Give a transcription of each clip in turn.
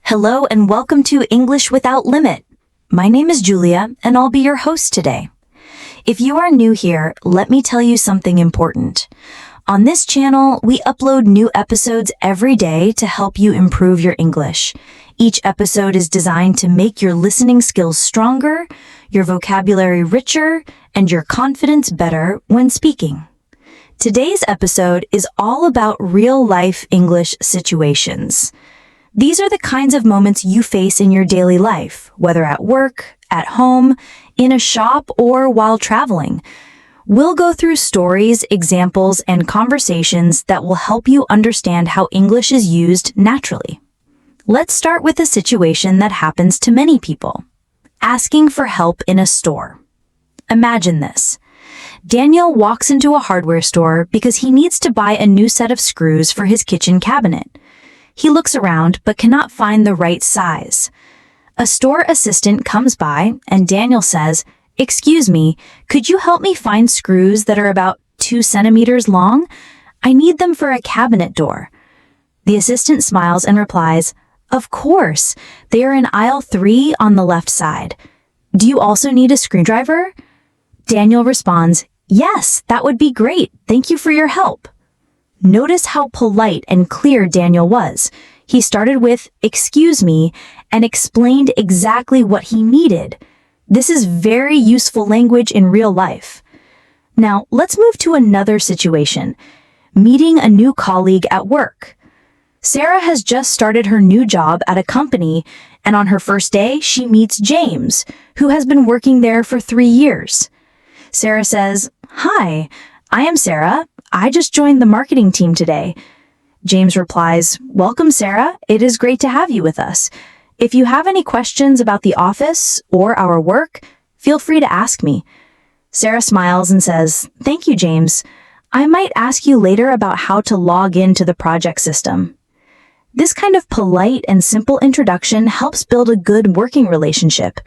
Hello and welcome to English Without Limit. My name is Julia and I'll be your host today. If you are new here, let me tell you something important. On this channel, we upload new episodes every day to help you improve your English. Each episode is designed to make your listening skills stronger, your vocabulary richer, and your confidence better when speaking. Today's episode is all about real-life English situations. These are the kinds of moments you face in your daily life, whether at work, at home, in a shop, or while traveling. We'll go through stories, examples, and conversations that will help you understand how English is used naturally. Let's start with a situation that happens to many people. Asking for help in a store. Imagine this. Daniel walks into a hardware store because he needs to buy a new set of screws for his kitchen cabinet. He looks around but cannot find the right size. A store assistant comes by and Daniel says, "Excuse me, could you help me find screws that are about 2 centimeters long? I need them for a cabinet door." The assistant smiles and replies, "Of course, they are in aisle 3 on the left side. Do you also need a screwdriver?" Daniel responds, "Yes, that would be great. Thank you for your help." Notice how polite and clear Daniel was. He started with, "Excuse me," and explained exactly what he needed. This is very useful language in real life. Now, let's move to another situation. Meeting a new colleague at work. Sarah has just started her new job at a company, and on her first day, she meets James, who has been working there for 3 years. Sarah says, "Hi, I am Sarah. I just joined the marketing team today." James replies, "Welcome, Sarah. It is great to have you with us. If you have any questions about the office or our work, feel free to ask me." Sarah smiles and says, "Thank you, James. I might ask you later about how to log into the project system." This kind of polite and simple introduction helps build a good working relationship.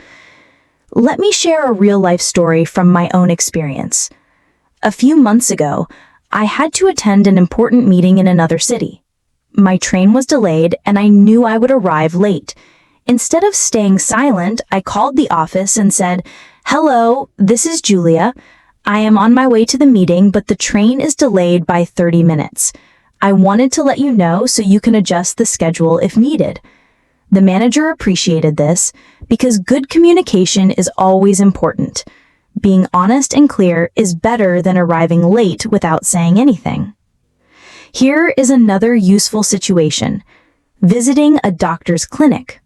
Let me share a real-life story from my own experience. A few months ago, I had to attend an important meeting in another city. My train was delayed and I knew I would arrive late. Instead of staying silent, I called the office and said, "Hello, this is Julia. I am on my way to the meeting, but the train is delayed by 30 minutes. I wanted to let you know so you can adjust the schedule if needed." The manager appreciated this because good communication is always important. Being honest and clear is better than arriving late without saying anything. Here is another useful situation. Visiting a doctor's clinic.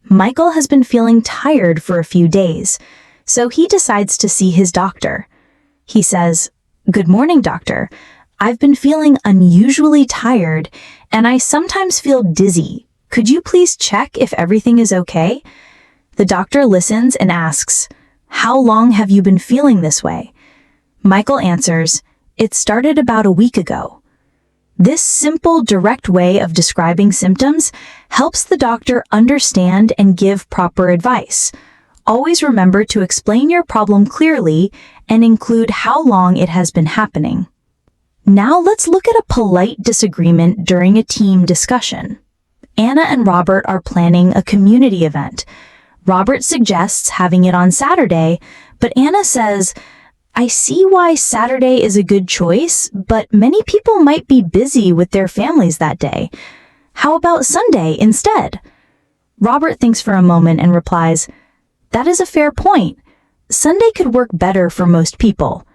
Michael has been feeling tired for a few days, so he decides to see his doctor. He says, "Good morning, doctor. I've been feeling unusually tired, and I sometimes feel dizzy. Could you please check if everything is okay?" The doctor listens and asks, "How long have you been feeling this way?" Michael answers, "It started about a week ago." This simple, direct way of describing symptoms helps the doctor understand and give proper advice. Always remember to explain your problem clearly and include how long it has been happening. Now let's look at a polite disagreement during a team discussion. Anna and Robert are planning a community event. Robert suggests having it on Saturday, but Anna says, "I see why Saturday is a good choice, but many people might be busy with their families that day. How about Sunday instead?" Robert thinks for a moment and replies, "That is a fair point. Sunday could work better for most people."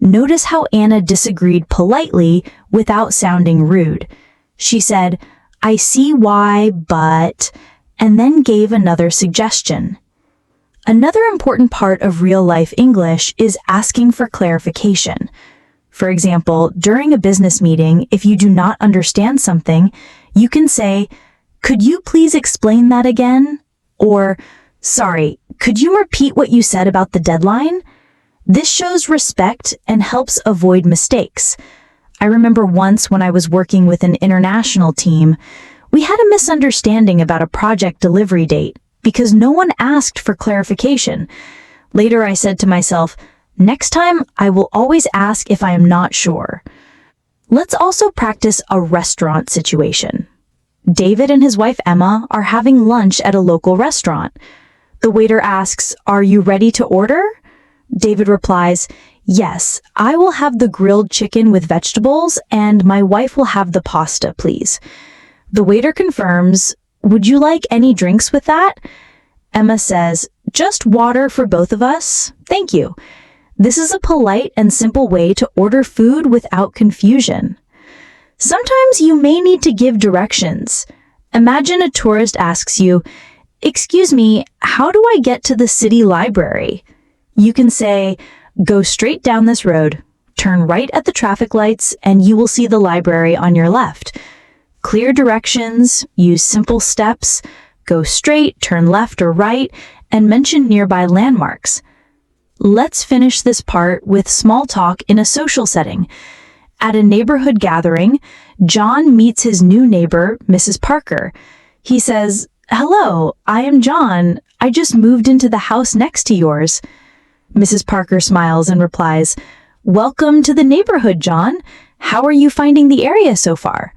Notice how Anna disagreed politely without sounding rude. She said, "I see why, but," and then gave another suggestion. Another important part of real-life English is asking for clarification. For example, during a business meeting, if you do not understand something, you can say, "Could you please explain that again?" Or, "Sorry, could you repeat what you said about the deadline?" This shows respect and helps avoid mistakes. I remember once when I was working with an international team, we had a misunderstanding about a project delivery date because no one asked for clarification. Later I said to myself, next time I will always ask if I am not sure. Let's also practice a restaurant situation. David and his wife Emma are having lunch at a local restaurant. The waiter asks, "Are you ready to order?" David replies, "Yes, I will have the grilled chicken with vegetables and my wife will have the pasta, please." The waiter confirms, "Would you like any drinks with that?" Emma says, "Just water for both of us. Thank you." This is a polite and simple way to order food without confusion. Sometimes you may need to give directions. Imagine a tourist asks you, "Excuse me, how do I get to the city library?" You can say, "Go straight down this road, turn right at the traffic lights, and you will see the library on your left." Clear directions, use simple steps, go straight, turn left or right, and mention nearby landmarks. Let's finish this part with small talk in a social setting. At a neighborhood gathering, John meets his new neighbor, Mrs. Parker. He says, "Hello, I am John. I just moved into the house next to yours." Mrs. Parker smiles and replies, "Welcome to the neighborhood, John. How are you finding the area so far?"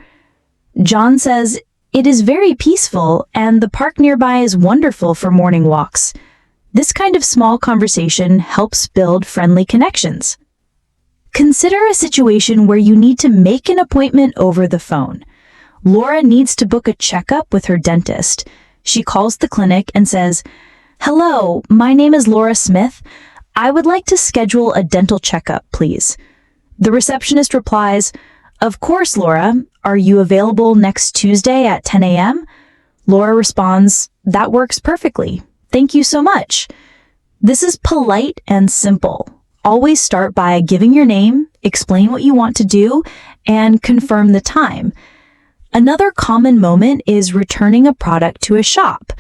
John says, "It is very peaceful, and the park nearby is wonderful for morning walks." This kind of small conversation helps build friendly connections. Consider a situation where you need to make an appointment over the phone. Laura needs to book a checkup with her dentist. She calls the clinic and says, "Hello, my name is Laura Smith. I would like to schedule a dental checkup, please." The receptionist replies, "Of course, Laura. Are you available next Tuesday at 10 a.m.? Laura responds, "That works perfectly. Thank you so much." This is polite and simple. Always start by giving your name, explain what you want to do, and confirm the time. Another common moment is returning a product to a shop.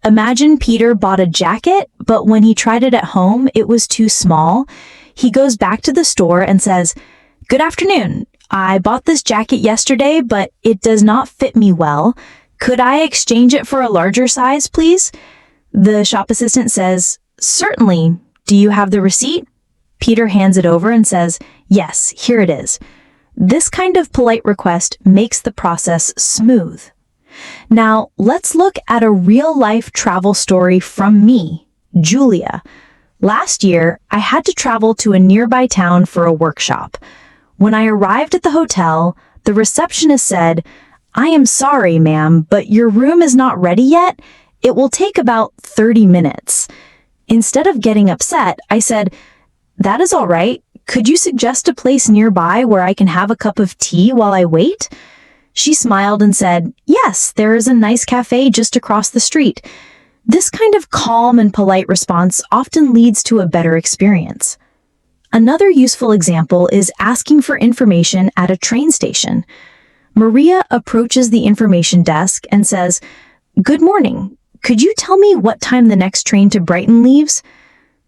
Imagine Peter bought a jacket, but when he tried it at home, it was too small. He goes back to the store and says, "Good afternoon. I bought this jacket yesterday, but it does not fit me well. Could I exchange it for a larger size, please?" The shop assistant says, "Certainly. Do you have the receipt?" Peter hands it over and says, "Yes, here it is." This kind of polite request makes the process smooth. Now, let's look at a real-life travel story from me, Julia. Last year, I had to travel to a nearby town for a workshop. When I arrived at the hotel, the receptionist said, "I am sorry, ma'am, but your room is not ready yet. It will take about 30 minutes. Instead of getting upset, I said, "That is all right. Could you suggest a place nearby where I can have a cup of tea while I wait?" She smiled and said, "Yes, there is a nice cafe just across the street." This kind of calm and polite response often leads to a better experience. Another useful example is asking for information at a train station. Maria approaches the information desk and says, "Good morning. Could you tell me what time the next train to Brighton leaves?"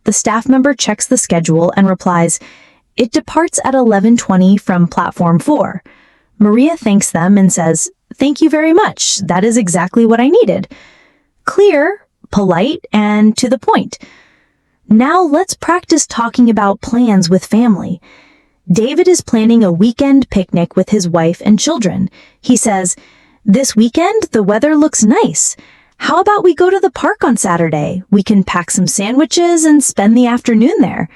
The staff member checks the schedule and replies, "It departs at 11:20 from platform 4. Maria thanks them and says, "Thank you very much. That is exactly what I needed." Clear, polite, and to the point. Now let's practice talking about plans with family. David is planning a weekend picnic with his wife and children. He says, "This weekend, the weather looks nice. How about we go to the park on Saturday? We can pack some sandwiches and spend the afternoon there."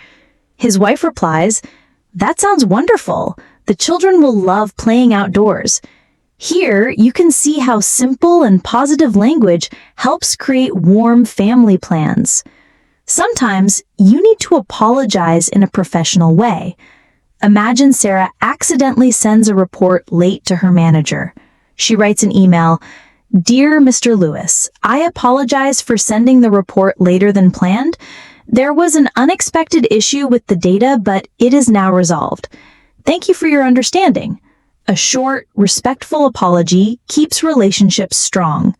His wife replies, "That sounds wonderful. The children will love playing outdoors." Here, you can see how simple and positive language helps create warm family plans. Sometimes, you need to apologize in a professional way. Imagine Sarah accidentally sends a report late to her manager. She writes an email, "Dear Mr. Lewis, I apologize for sending the report later than planned. There was an unexpected issue with the data, but it is now resolved. Thank you for your understanding." A short, respectful apology keeps relationships strong.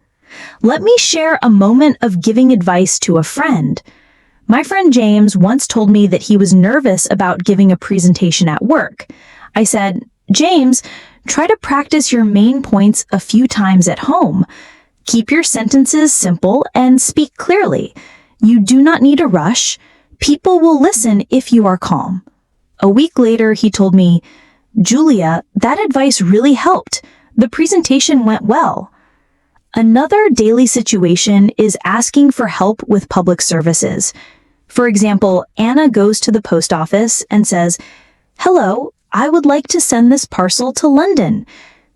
Let me share a moment of giving advice to a friend. My friend James once told me that he was nervous about giving a presentation at work. I said, "James, try to practice your main points a few times at home. Keep your sentences simple and speak clearly. You do not need a rush. People will listen if you are calm." A week later, he told me, "Julia, that advice really helped. The presentation went well." Another daily situation is asking for help with public services. For example, Anna goes to the post office and says, "Hello, I would like to send this parcel to London.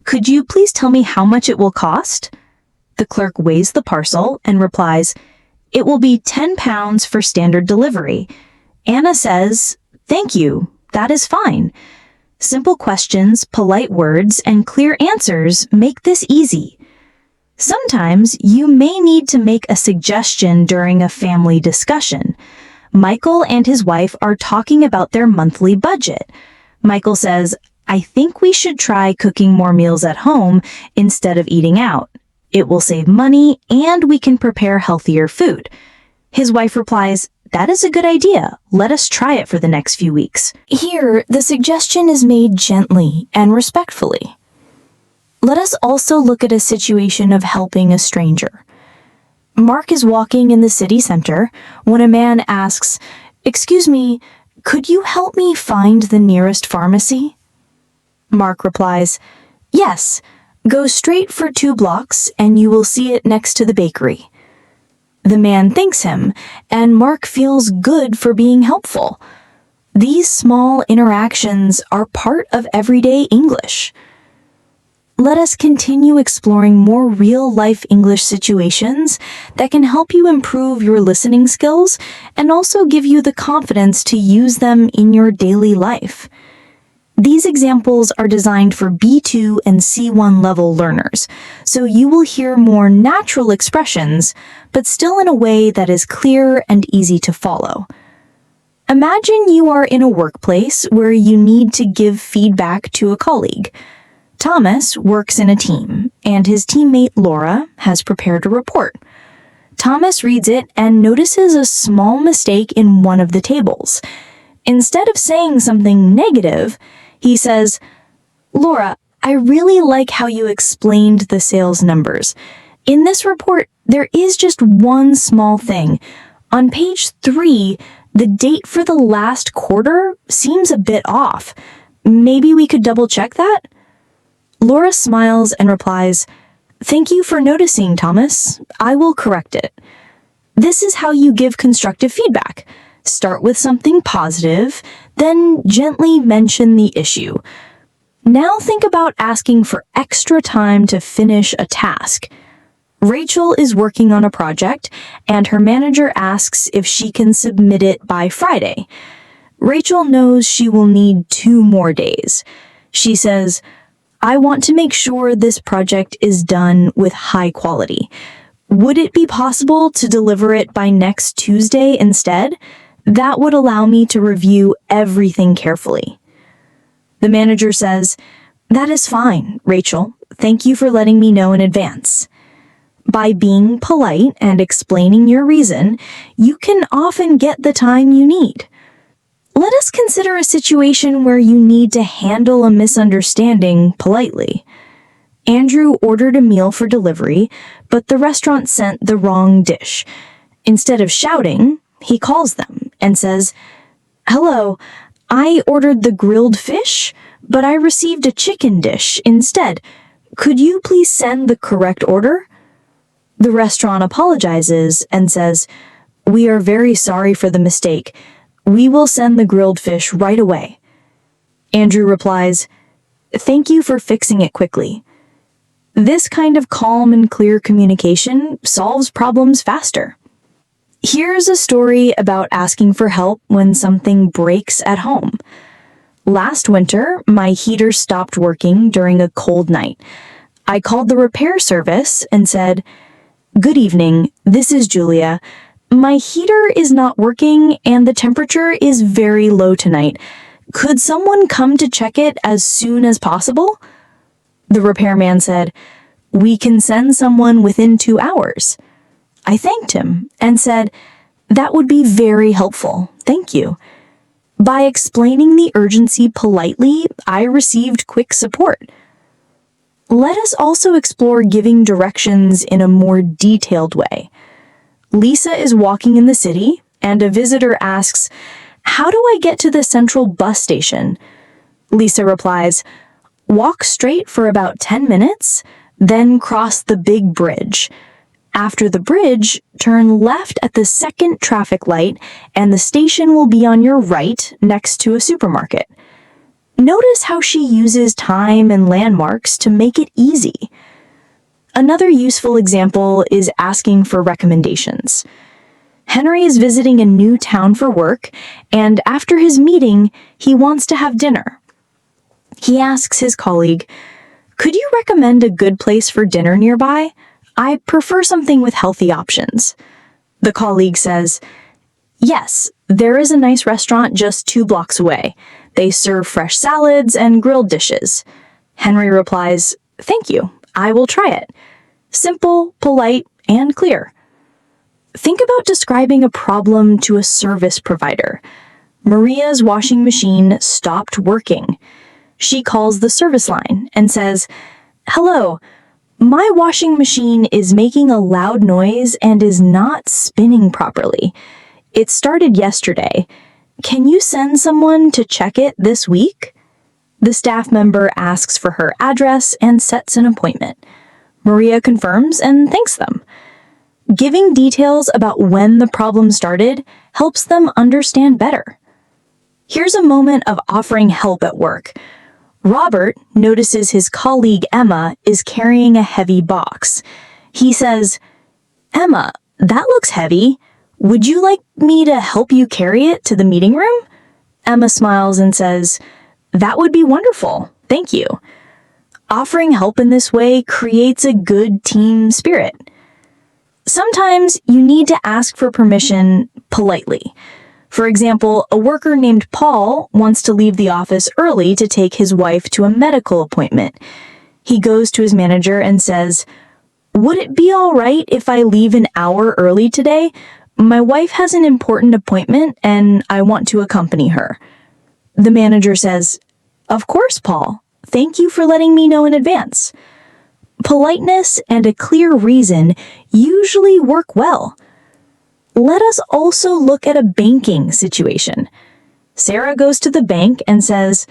Could you please tell me how much it will cost?" The clerk weighs the parcel and replies, "It will be £10 for standard delivery." Anna says, "Thank you, that is fine." Simple questions, polite words, and clear answers make this easy. Sometimes you may need to make a suggestion during a family discussion. Michael and his wife are talking about their monthly budget. Michael says, "I think we should try cooking more meals at home instead of eating out. It will save money and we can prepare healthier food." His wife replies, "That is a good idea. Let us try it for the next few weeks." Here, the suggestion is made gently and respectfully. Let us also look at a situation of helping a stranger. Mark is walking in the city center when a man asks, "Excuse me, could you help me find the nearest pharmacy?" Mark replies, "Yes, go straight for 2 blocks and you will see it next to the bakery." The man thanks him, and Mark feels good for being helpful. These small interactions are part of everyday English. Let us continue exploring more real-life English situations that can help you improve your listening skills and also give you the confidence to use them in your daily life. These examples are designed for B2 and C1 level learners, so you will hear more natural expressions, but still in a way that is clear and easy to follow. Imagine you are in a workplace where you need to give feedback to a colleague. Thomas works in a team, and his teammate Laura has prepared a report. Thomas reads it and notices a small mistake in one of the tables. Instead of saying something negative, he says, "Laura, I really like how you explained the sales numbers. In this report, there is just one small thing. On page 3, the date for the last quarter seems a bit off. Maybe we could double check that?" Laura smiles and replies, "Thank you for noticing, Thomas. I will correct it." This is how you give constructive feedback. Start with something positive, then gently mention the issue. Now think about asking for extra time to finish a task. Rachel is working on a project, and her manager asks if she can submit it by Friday. Rachel knows she will need 2 more days. She says, "I want to make sure this project is done with high quality. Would it be possible to deliver it by next Tuesday instead? That would allow me to review everything carefully." The manager says, "That is fine, Rachel. Thank you for letting me know in advance." By being polite and explaining your reason, you can often get the time you need. Let us consider a situation where you need to handle a misunderstanding politely. Andrew ordered a meal for delivery, but the restaurant sent the wrong dish. Instead of shouting, he calls them and says, "Hello, I ordered the grilled fish, but I received a chicken dish instead. Could you please send the correct order?" The restaurant apologizes and says, "We are very sorry for the mistake. We will send the grilled fish right away." Andrew replies, "Thank you for fixing it quickly." This kind of calm and clear communication solves problems faster. Here's a story about asking for help when something breaks at home. Last winter, my heater stopped working during a cold night. I called the repair service and said, "Good evening, this is Julia. My heater is not working and the temperature is very low tonight. Could someone come to check it as soon as possible?" The repairman said, "We can send someone within 2 hours." I thanked him and said, "That would be very helpful. Thank you." By explaining the urgency politely, I received quick support. Let us also explore giving directions in a more detailed way. Lisa is walking in the city, and a visitor asks, "How do I get to the central bus station?" Lisa replies, "Walk straight for about 10 minutes, Then cross the big bridge. After the bridge, turn left at the second traffic light, and the station will be on your right next to a supermarket. Notice how she uses time and landmarks to make it easy. Another useful example is asking for recommendations. Henry is visiting a new town for work, and after his meeting, he wants to have dinner. He asks his colleague, "Could you recommend a good place for dinner nearby? I prefer something with healthy options." The colleague says, "Yes, there is a nice restaurant just 2 blocks away. They serve fresh salads and grilled dishes." Henry replies, "Thank you, I will try it." Simple, polite, and clear. Think about describing a problem to a service provider. Maria's washing machine stopped working. She calls the service line and says, "Hello, my washing machine is making a loud noise and is not spinning properly. It started yesterday. Can you send someone to check it this week?" The staff member asks for her address and sets an appointment. Maria confirms and thanks them. Giving details about when the problem started helps them understand better. Here's a moment of offering help at work. Robert notices his colleague Emma is carrying a heavy box. He says, "Emma, that looks heavy. Would you like me to help you carry it to the meeting room?" Emma smiles and says, "That would be wonderful. Thank you." Offering help in this way creates a good team spirit. Sometimes you need to ask for permission politely. For example, a worker named Paul wants to leave the office early to take his wife to a medical appointment. He goes to his manager and says, "Would it be all right if I leave an hour early today? My wife has an important appointment and I want to accompany her." The manager says, "Of course, Paul. Thank you for letting me know in advance." Politeness and a clear reason usually work well. Let us also look at a banking situation. Sarah goes to the bank and says,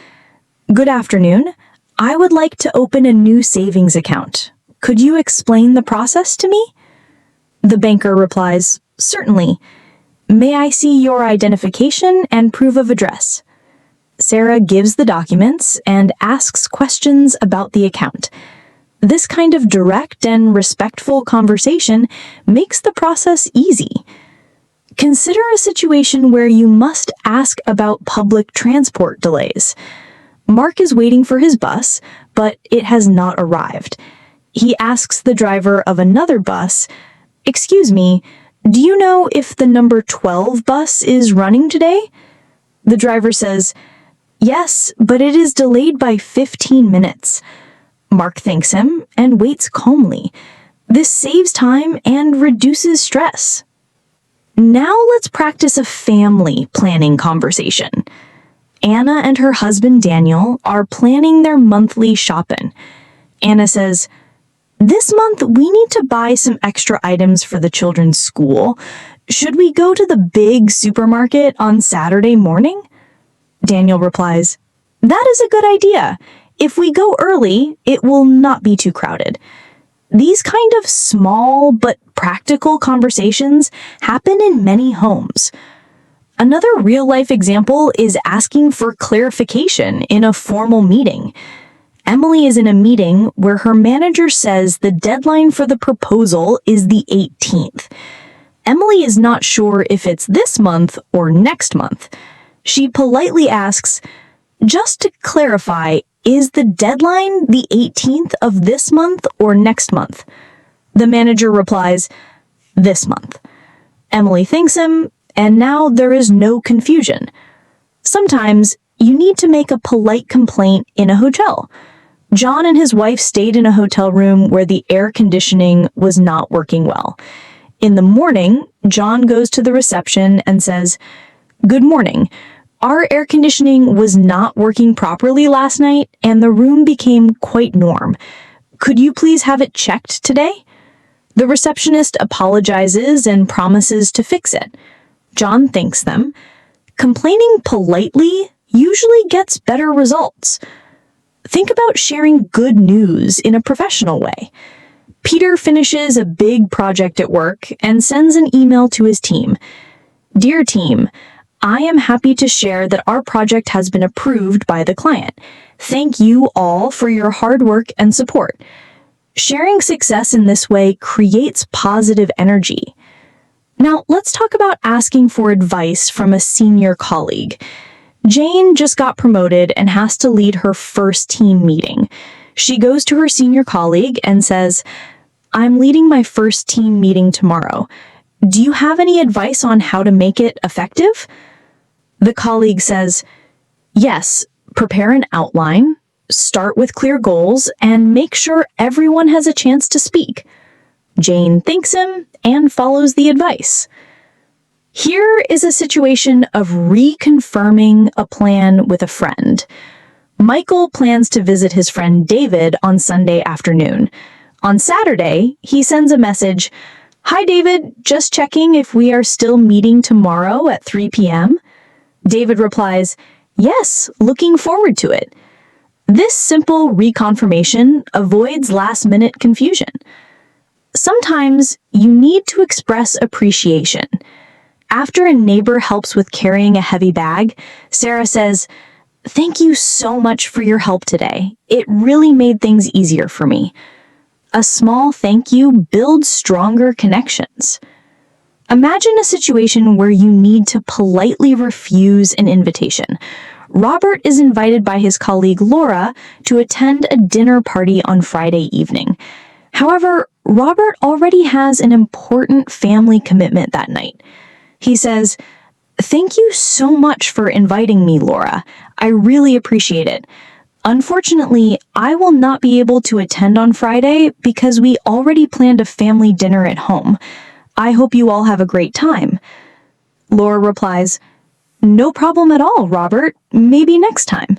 "Good afternoon. I would like to open a new savings account. Could you explain the process to me?" The banker replies, "Certainly. May I see your identification and proof of address?" Sarah gives the documents and asks questions about the account. This kind of direct and respectful conversation makes the process easy. Consider a situation where you must ask about public transport delays. Mark is waiting for his bus, but it has not arrived. He asks the driver of another bus, "Excuse me, do you know if the number 12 bus is running today?" The driver says, "Yes, but it is delayed by 15 minutes. Mark thanks him and waits calmly. This saves time and reduces stress. Now let's practice a family planning conversation. Anna and her husband Daniel are planning their monthly shopping. Anna says, "This month we need to buy some extra items for the children's school. Should we go to the big supermarket on Saturday morning?" Daniel replies, "That is a good idea. If we go early, it will not be too crowded." These kind of small but practical conversations happen in many homes. Another real-life example is asking for clarification in a formal meeting. Emily is in a meeting where her manager says the deadline for the proposal is the 18th. Emily is not sure if it's this month or next month. She politely asks, "Just to clarify, is the deadline the 18th of this month or next month?" The manager replies, "This month." Emily thanks him, and now there is no confusion. Sometimes you need to make a polite complaint in a hotel. John and his wife stayed in a hotel room where the air conditioning was not working well. In the morning, John goes to the reception and says, "Good morning. Our air conditioning was not working properly last night and the room became quite warm. Could you please have it checked today?" The receptionist apologizes and promises to fix it. John thanks them. Complaining politely usually gets better results. think about sharing good news in a professional way. Peter finishes a big project at work and sends an email to his team. Dear team, I am happy to share that our project has been approved by the client. Thank you all for your hard work and support. Sharing success in this way creates positive energy. Now, let's talk about asking for advice from a senior colleague. Jane just got promoted and has to lead her first team meeting. She goes to her senior colleague and says, I'm leading my first team meeting tomorrow. Do you have any advice on how to make it effective? The colleague says, yes, prepare an outline, start with clear goals, and make sure everyone has a chance to speak. Jane thanks him and follows the advice. Here is a situation of reconfirming a plan with a friend. Michael plans to visit his friend David on Sunday afternoon. On Saturday, he sends a message, Hi David, just checking if we are still meeting tomorrow at 3 p.m. David replies, Yes, looking forward to it. This simple reconfirmation avoids last-minute confusion. Sometimes you need to express appreciation. After a neighbor helps with carrying a heavy bag, Sarah says, Thank you so much for your help today. It really made things easier for me. A small thank you builds stronger connections. Imagine a situation where you need to politely refuse an invitation. Robert is invited by his colleague Laura to attend a dinner party on Friday evening. However, Robert already has an important family commitment that night. He says, Thank you so much for inviting me, Laura. I really appreciate it. Unfortunately, I will not be able to attend on Friday because we already planned a family dinner at home. I hope you all have a great time. Laura replies, No problem at all, Robert. Maybe next time.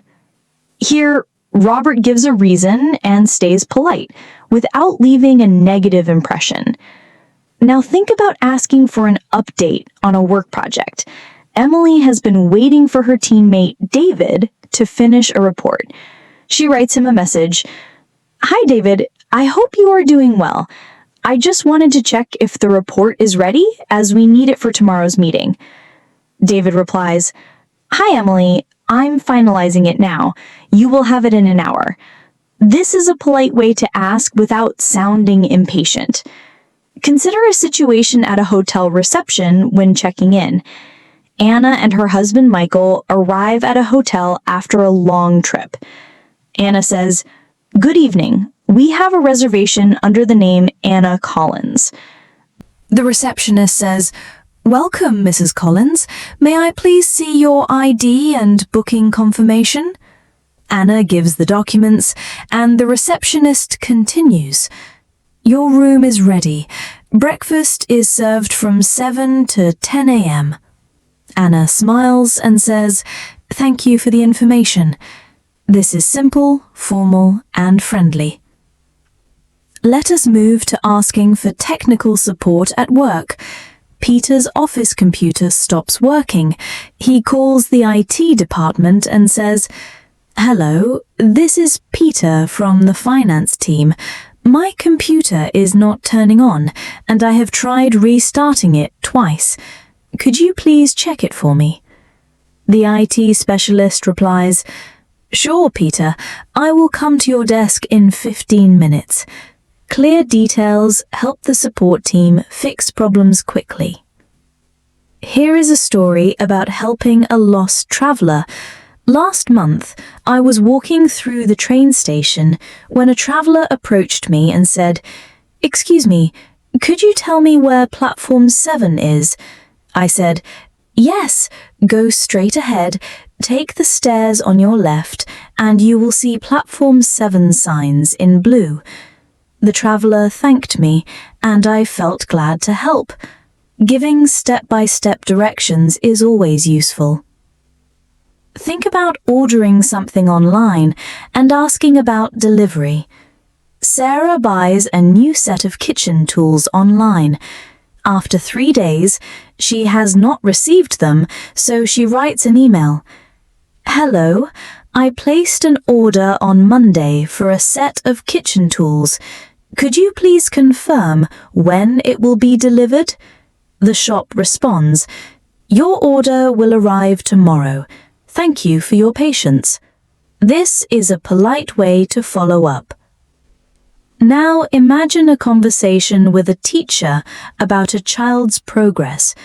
Here, Robert gives a reason and stays polite, without leaving a negative impression. Now think about asking for an update on a work project. Emily has been waiting for her teammate, David, to finish a report. She writes him a message, Hi, David. I hope you are doing well. I just wanted to check if the report is ready, as we need it for tomorrow's meeting. David replies, Hi, Emily. I'm finalizing it now. You will have it in an hour. This is a polite way to ask without sounding impatient. Consider a situation at a hotel reception when checking in. Anna and her husband Michael arrive at a hotel after a long trip. Anna says, Good evening. We have a reservation under the name Anna Collins. The receptionist says, Welcome, Mrs. Collins. May I please see your ID and booking confirmation? Anna gives the documents, and the receptionist continues. Your room is ready. Breakfast is served from 7 to 10 a.m. Anna smiles and says, Thank you for the information. This is simple, formal, and friendly. Let us move to asking for technical support at work. Peter's office computer stops working. He calls the IT department and says, Hello, this is Peter from the finance team. My computer is not turning on, and I have tried restarting it twice. Could you please check it for me? The IT specialist replies, Sure, Peter. I will come to your desk in 15 minutes. Clear details help the support team fix problems quickly. Here is a story about helping a lost traveler. Last month, I was walking through the train station when a traveler approached me and said, Excuse me, could you tell me where platform 7 is? I said, Yes, go straight ahead, take the stairs on your left, and you will see platform 7 signs in blue. The traveler thanked me, and I felt glad to help. Giving step-by-step directions is always useful. Think about ordering something online and asking about delivery. Sarah buys a new set of kitchen tools online. After 3 days, she has not received them, so she writes an email. Hello, I placed an order on Monday for a set of kitchen tools. Could you please confirm when it will be delivered? The shop responds, Your order will arrive tomorrow. Thank you for your patience. This is a polite way to follow up. Now imagine a conversation with a teacher about a child's progress.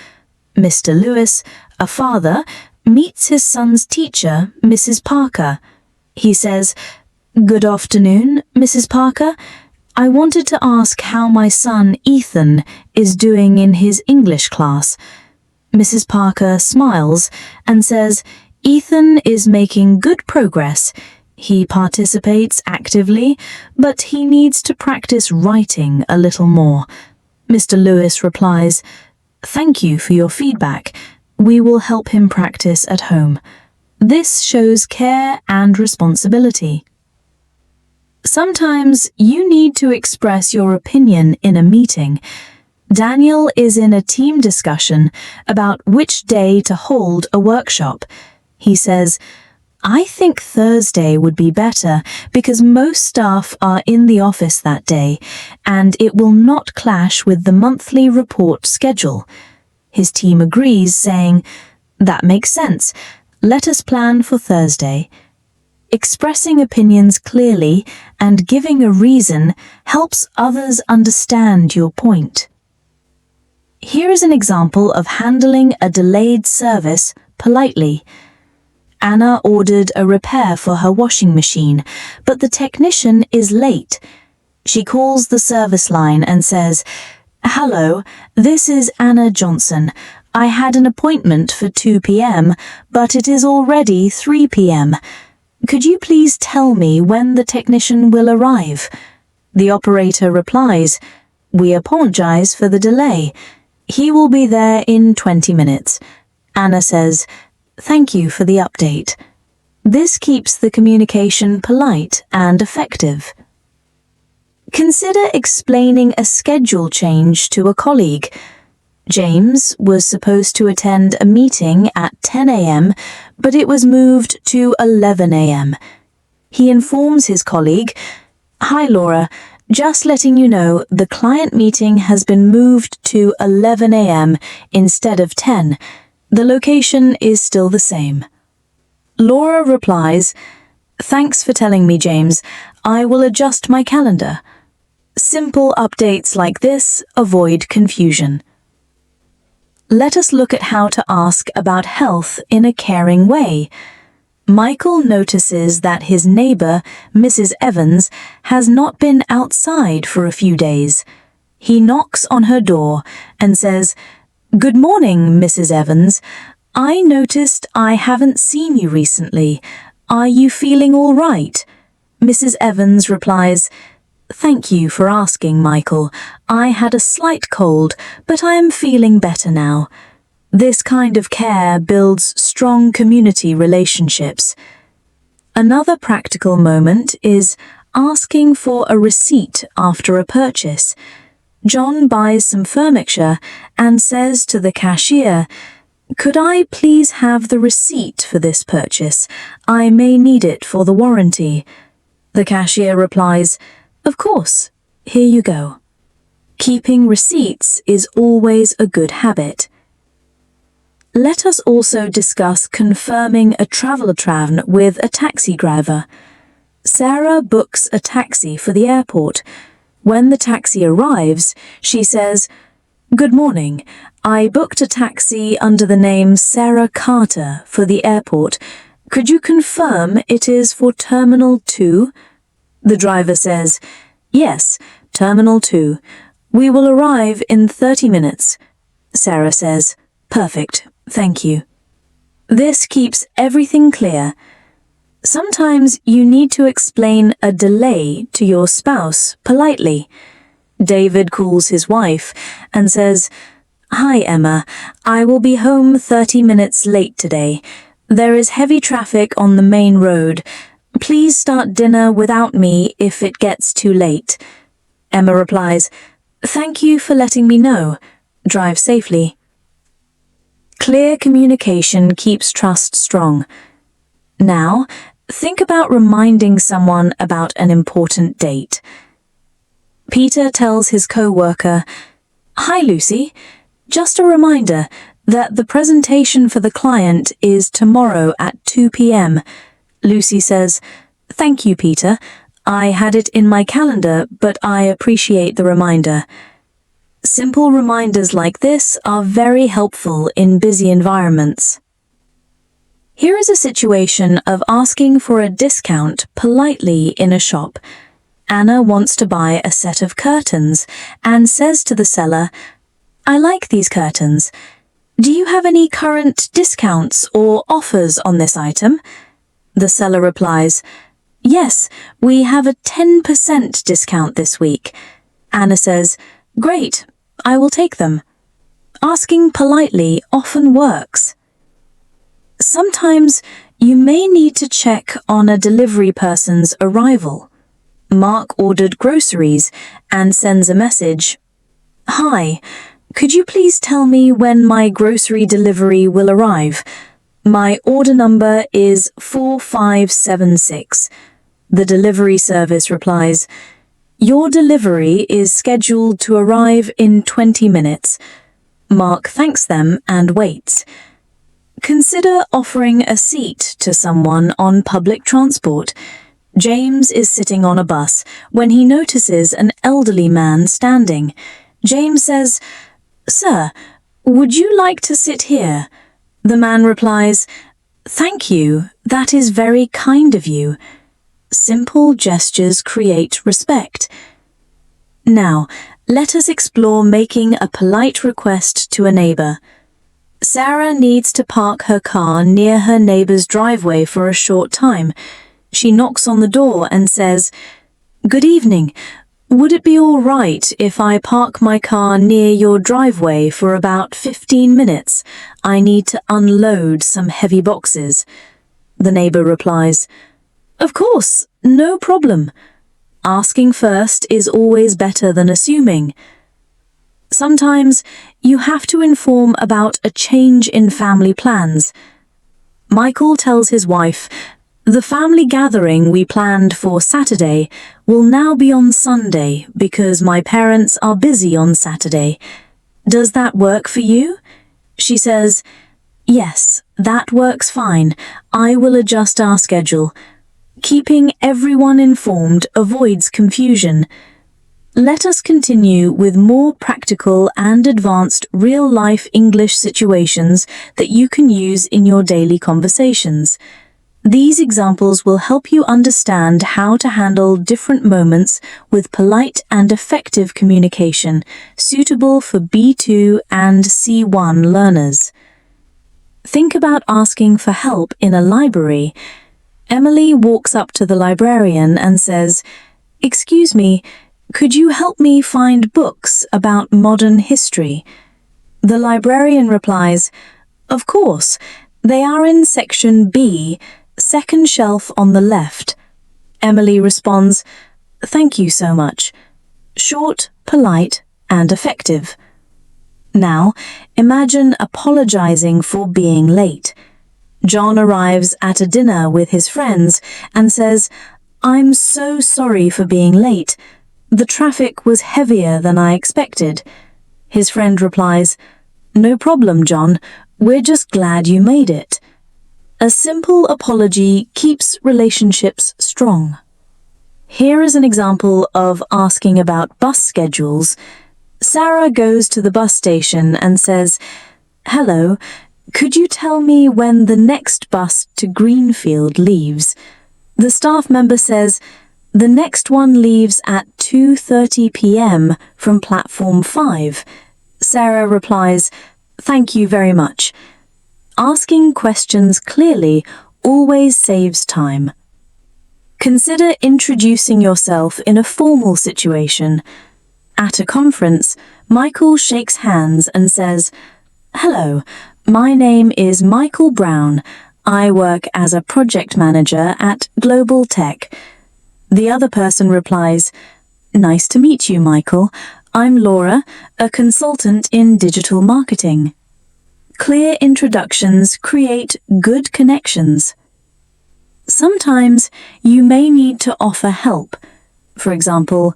Mr. Lewis, a father, meets his son's teacher, Mrs. Parker. He says, Good afternoon, Mrs. Parker. I wanted to ask how my son, Ethan, is doing in his English class. Mrs. Parker smiles and says, Ethan is making good progress. He participates actively, but he needs to practice writing a little more. Mr. Lewis replies, Thank you for your feedback. We will help him practice at home. This shows care and responsibility. Sometimes you need to express your opinion in a meeting. Daniel is in a team discussion about which day to hold a workshop. He says, I think Thursday would be better because most staff are in the office that day and it will not clash with the monthly report schedule. His team agrees, saying, That makes sense. Let us plan for Thursday. Expressing opinions clearly and giving a reason helps others understand your point. Here is an example of handling a delayed service politely. Anna ordered a repair for her washing machine, but the technician is late. She calls the service line and says, Hello, this is Anna Johnson. I had an appointment for 2 p.m., but it is already 3 p.m. Could you please tell me when the technician will arrive? The operator replies, We apologize for the delay. He will be there in 20 minutes. Anna says, Thank you for the update. This keeps the communication polite and effective. Consider explaining a schedule change to a colleague. James was supposed to attend a meeting at 10 a.m., but it was moved to 11 a.m. He informs his colleague, Hi Laura, just letting you know the client meeting has been moved to 11 a.m. instead of 10. The location is still the same. Laura replies, Thanks for telling me, James. I will adjust my calendar. Simple updates like this avoid confusion. Let us look at how to ask about health in a caring way. Michael notices that his neighbor, Mrs. Evans, has not been outside for a few days. He knocks on her door and says, Good morning, Mrs. Evans. I noticed I haven't seen you recently. Are you feeling all right? Mrs. Evans replies, Thank you for asking, Michael. I had a slight cold, but I am feeling better now. This kind of care builds strong community relationships. Another practical moment is asking for a receipt after a purchase. John buys some furniture and says to the cashier, Could I please have the receipt for this purchase? I may need it for the warranty. The cashier replies, Of course, here you go. Keeping receipts is always a good habit. Let us also discuss confirming a travel plan with a taxi driver. Sarah books a taxi for the airport. When the taxi arrives, she says, Good morning. I booked a taxi under the name Sarah Carter for the airport. Could you confirm it is for Terminal 2? The driver says, Yes, Terminal 2. We will arrive in 30 minutes. Sarah says, Perfect, thank you. This keeps everything clear. Sometimes you need to explain a delay to your spouse politely. David calls his wife and says, Hi Emma, I will be home 30 minutes late today. There is heavy traffic on the main road. Please start dinner without me if it gets too late. Emma replies, Thank you for letting me know. Drive safely. Clear communication keeps trust strong. Now, Think about reminding someone about an important date. Peter tells his co-worker, "Hi, Lucy. Just a reminder that the presentation for the client is tomorrow at 2 p.m. Lucy says, "Thank you, Peter. I had it in my calendar, but I appreciate the reminder." Simple reminders like this are very helpful in busy environments. Here is a situation of asking for a discount politely in a shop. Anna wants to buy a set of curtains and says to the seller, "I like these curtains. Do you have any current discounts or offers on this item?" The seller replies, "Yes, we have a 10% discount this week." Anna says, "Great, I will take them." Asking politely often works. Sometimes you may need to check on a delivery person's arrival. Mark ordered groceries and sends a message. "Hi, could you please tell me when my grocery delivery will arrive? My order number is 4576. The delivery service replies, "Your delivery is scheduled to arrive in 20 minutes. Mark thanks them and waits. Consider offering a seat to someone on public transport. James is sitting on a bus when he notices an elderly man standing. James says, "Sir, would you like to sit here?" The man replies, "Thank you, that is very kind of you." Simple gestures create respect. Now, let us explore making a polite request to a neighbor. Sarah needs to park her car near her neighbor's driveway for a short time. She knocks on the door and says, "Good evening. Would it be all right if I park my car near your driveway for about 15 minutes? I need to unload some heavy boxes." The neighbor replies, "Of course, no problem." Asking first is always better than assuming. Sometimes you have to inform about a change in family plans. Michael tells his wife, "The family gathering we planned for Saturday will now be on Sunday because my parents are busy on Saturday. Does that work for you?" She says, "Yes, that works fine. I will adjust our schedule." Keeping everyone informed avoids confusion. Let us continue with more practical and advanced real-life English situations that you can use in your daily conversations. These examples will help you understand how to handle different moments with polite and effective communication, suitable for B2 and C1 learners. Think about asking for help in a library. Emily walks up to the librarian and says, "Excuse me, could you help me find books about modern history?" The librarian replies, "Of course, they are in section B, second shelf on the left." Emily responds, "Thank you so much." Short, polite, and effective. Now, imagine apologizing for being late. John arrives at a dinner with his friends and says, "I'm so sorry for being late. The traffic was heavier than I expected." His friend replies, "No problem, John. We're just glad you made it." A simple apology keeps relationships strong. Here is an example of asking about bus schedules. Sarah goes to the bus station and says, "Hello, could you tell me when the next bus to Greenfield leaves?" The staff member says, "The next one leaves at 2:30 p.m. from platform 5. Sarah replies, "Thank you very much." Asking questions clearly always saves time. Consider introducing yourself in a formal situation. At a conference, Michael shakes hands and says, "Hello, my name is Michael Brown. I work as a project manager at Global Tech." The other person replies, "Nice to meet you, Michael. I'm Laura, a consultant in digital marketing." Clear introductions create good connections. Sometimes you may need to offer help. For example,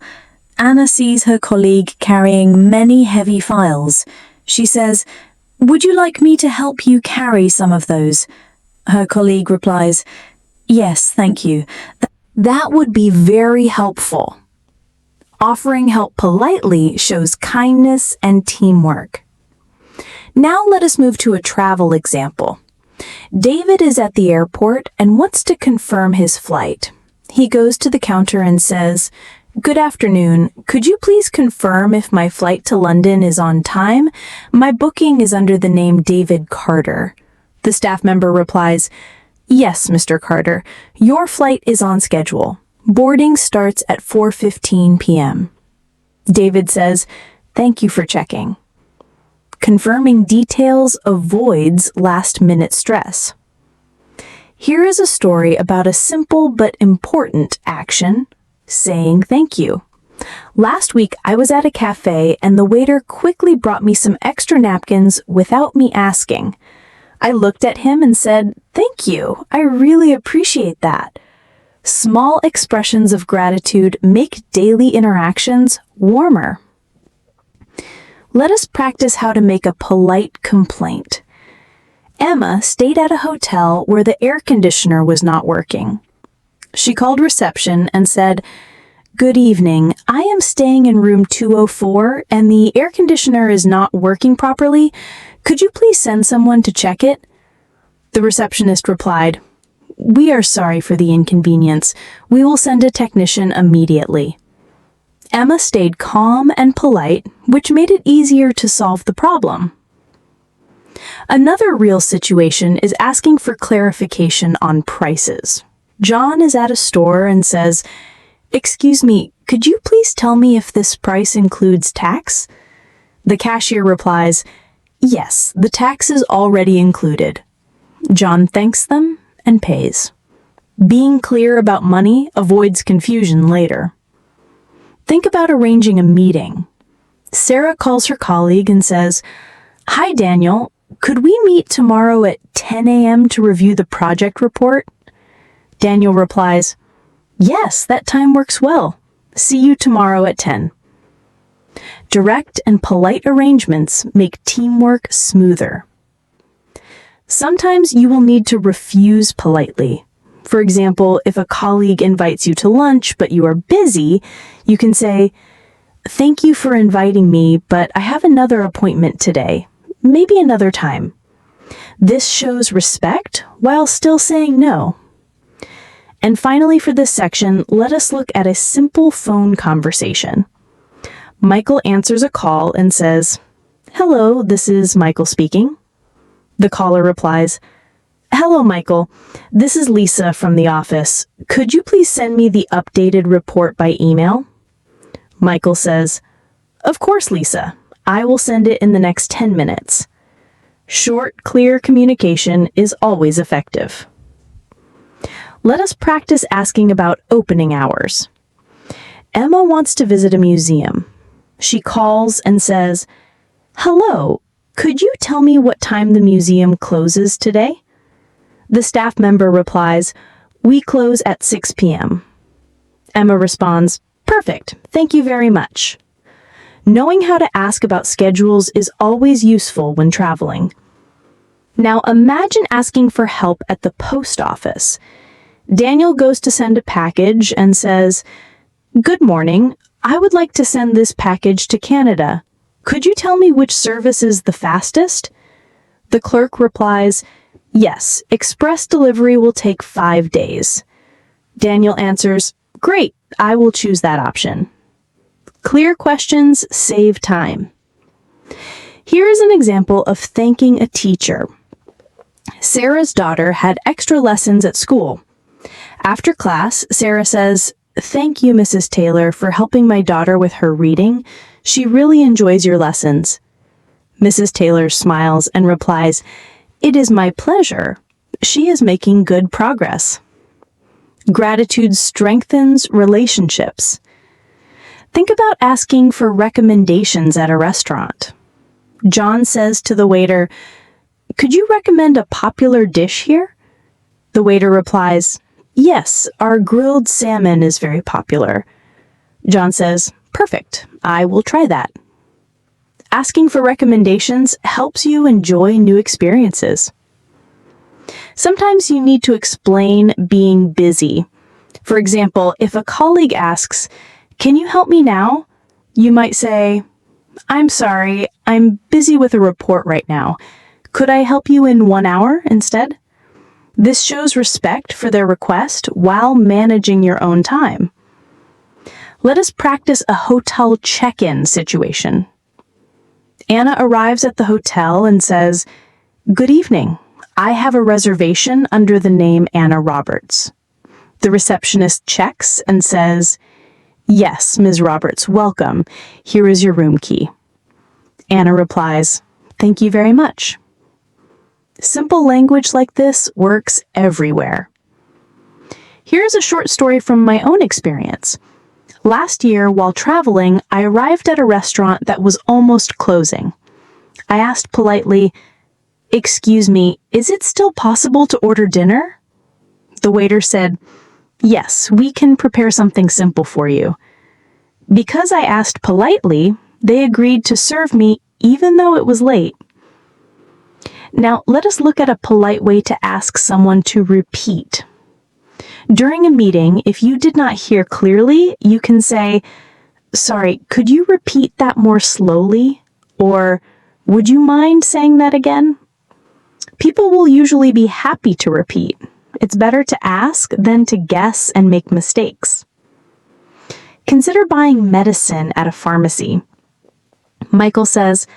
Anna sees her colleague carrying many heavy files. She says, "Would you like me to help you carry some of those?" Her colleague replies, "Yes, thank you." That would be very helpful. Offering help politely shows kindness and teamwork. Now let us move to a travel example. David is at the airport and wants to confirm his flight. He goes to the counter and says, "Good afternoon. Could you please confirm if my flight to London is on time? My booking is under the name David Carter." The staff member replies, "Yes, Mr. Carter. Your flight is on schedule. Boarding starts at 4:15 p.m. David says, "Thank you for checking." Confirming details avoids last-minute stress. Here is a story about a simple but important action: saying thank you. Last week, I was at a cafe and the waiter quickly brought me some extra napkins without me asking. I looked at him and said, "Thank you. I really appreciate that." Small expressions of gratitude make daily interactions warmer. Let us practice how to make a polite complaint. Emma stayed at a hotel where the air conditioner was not working. She called reception and said, "Good evening. I am staying in room 204 and the air conditioner is not working properly. Could you please send someone to check it?" The receptionist replied, "We are sorry for the inconvenience. We will send a technician immediately." Emma stayed calm and polite, which made it easier to solve the problem. Another real situation is asking for clarification on prices. John is at a store and says, "Excuse me, could you please tell me if this price includes tax?" The cashier replies, "Yes, the tax is already included." John thanks them and pays. Being clear about money avoids confusion later. Think about arranging a meeting. Sarah calls her colleague and says, "Hi, Daniel. Could we meet tomorrow at 10 a.m. to review the project report?" Daniel replies, "Yes, that time works well. See you tomorrow at 10. Direct and polite arrangements make teamwork smoother. Sometimes you will need to refuse politely. For example, if a colleague invites you to lunch but you are busy, you can say, "Thank you for inviting me, but I have another appointment today. Maybe another time." This shows respect while still saying no. And finally, for this section, let us look at a simple phone conversation. Michael answers a call and says, "Hello, this is Michael speaking." The caller replies, "Hello, Michael. This is Lisa from the office. Could you please send me the updated report by email?" Michael says, "Of course, Lisa. I will send it in the next 10 minutes. Short, clear communication is always effective. Let us practice asking about opening hours. Emma wants to visit a museum. She calls and says, "Hello, could you tell me what time the museum closes today?" The staff member replies, "We close at 6 p.m. Emma responds, "Perfect, thank you very much." Knowing how to ask about schedules is always useful when traveling. Now imagine asking for help at the post office. Daniel goes to send a package and says, "Good morning. I would like to send this package to Canada. Could you tell me which service is the fastest?" The clerk replies, "Yes, express delivery will take 5 days." Daniel answers, "Great, I will choose that option." Clear questions save time. Here is an example of thanking a teacher. Sarah's daughter had extra lessons at school. After class, Sarah says, "Thank you, Mrs. Taylor, for helping my daughter with her reading. She really enjoys your lessons." Mrs. Taylor smiles and replies, "It is my pleasure. She is making good progress." Gratitude strengthens relationships. Think about asking for recommendations at a restaurant. John says to the waiter, "Could you recommend a popular dish here?" The waiter replies, Yes, our grilled salmon is very popular. John says, perfect, I will try that. Asking for recommendations helps you enjoy new experiences. Sometimes you need to explain being busy. For example, if a colleague asks, "Can you help me now?" You might say, "I'm sorry, I'm busy with a report right now. Could I help you in 1 hour instead?" This shows respect for their request while managing your own time. Let us practice a hotel check-in situation. Anna arrives at the hotel and says, "Good evening. I have a reservation under the name Anna Roberts." The receptionist checks and says, "Yes, Ms. Roberts, welcome. Here is your room key." Anna replies, "Thank you very much." Simple language like this works everywhere. Here's a short story from my own experience. Last year, while traveling, I arrived at a restaurant that was almost closing. I asked politely, "Excuse me, is it still possible to order dinner?" The waiter said, "Yes, we can prepare something simple for you." Because I asked politely, they agreed to serve me even though it was late. Now, let us look at a polite way to ask someone to repeat. During a meeting, if you did not hear clearly, you can say, "Sorry, could you repeat that more slowly?" Or, "Would you mind saying that again?" People will usually be happy to repeat. It's better to ask than to guess and make mistakes. Consider buying medicine at a pharmacy. Michael says,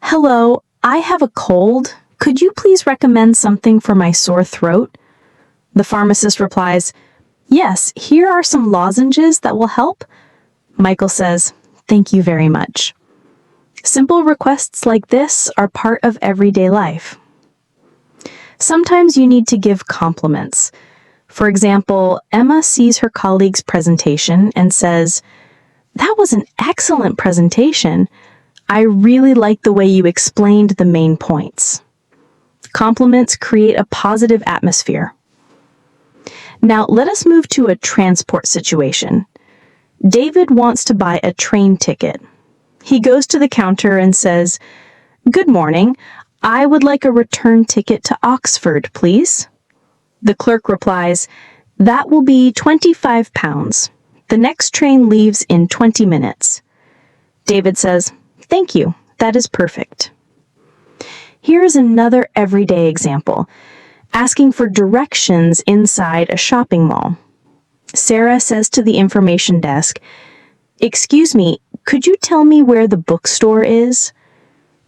"Hello, I have a cold. Could you please recommend something for my sore throat?" The pharmacist replies, "Yes, here are some lozenges that will help." Michael says, "Thank you very much." Simple requests like this are part of everyday life. Sometimes you need to give compliments. For example, Emma sees her colleague's presentation and says, "That was an excellent presentation. I really like the way you explained the main points." Compliments create a positive atmosphere. Now, let us move to a transport situation. David wants to buy a train ticket. He goes to the counter and says, "Good morning. I would like a return ticket to Oxford, please." The clerk replies, "That will be £25. The next train leaves in 20 minutes. David says, "Thank you. That is perfect." Here is another everyday example. Asking for directions inside a shopping mall. Sarah says to the information desk, "Excuse me, could you tell me where the bookstore is?"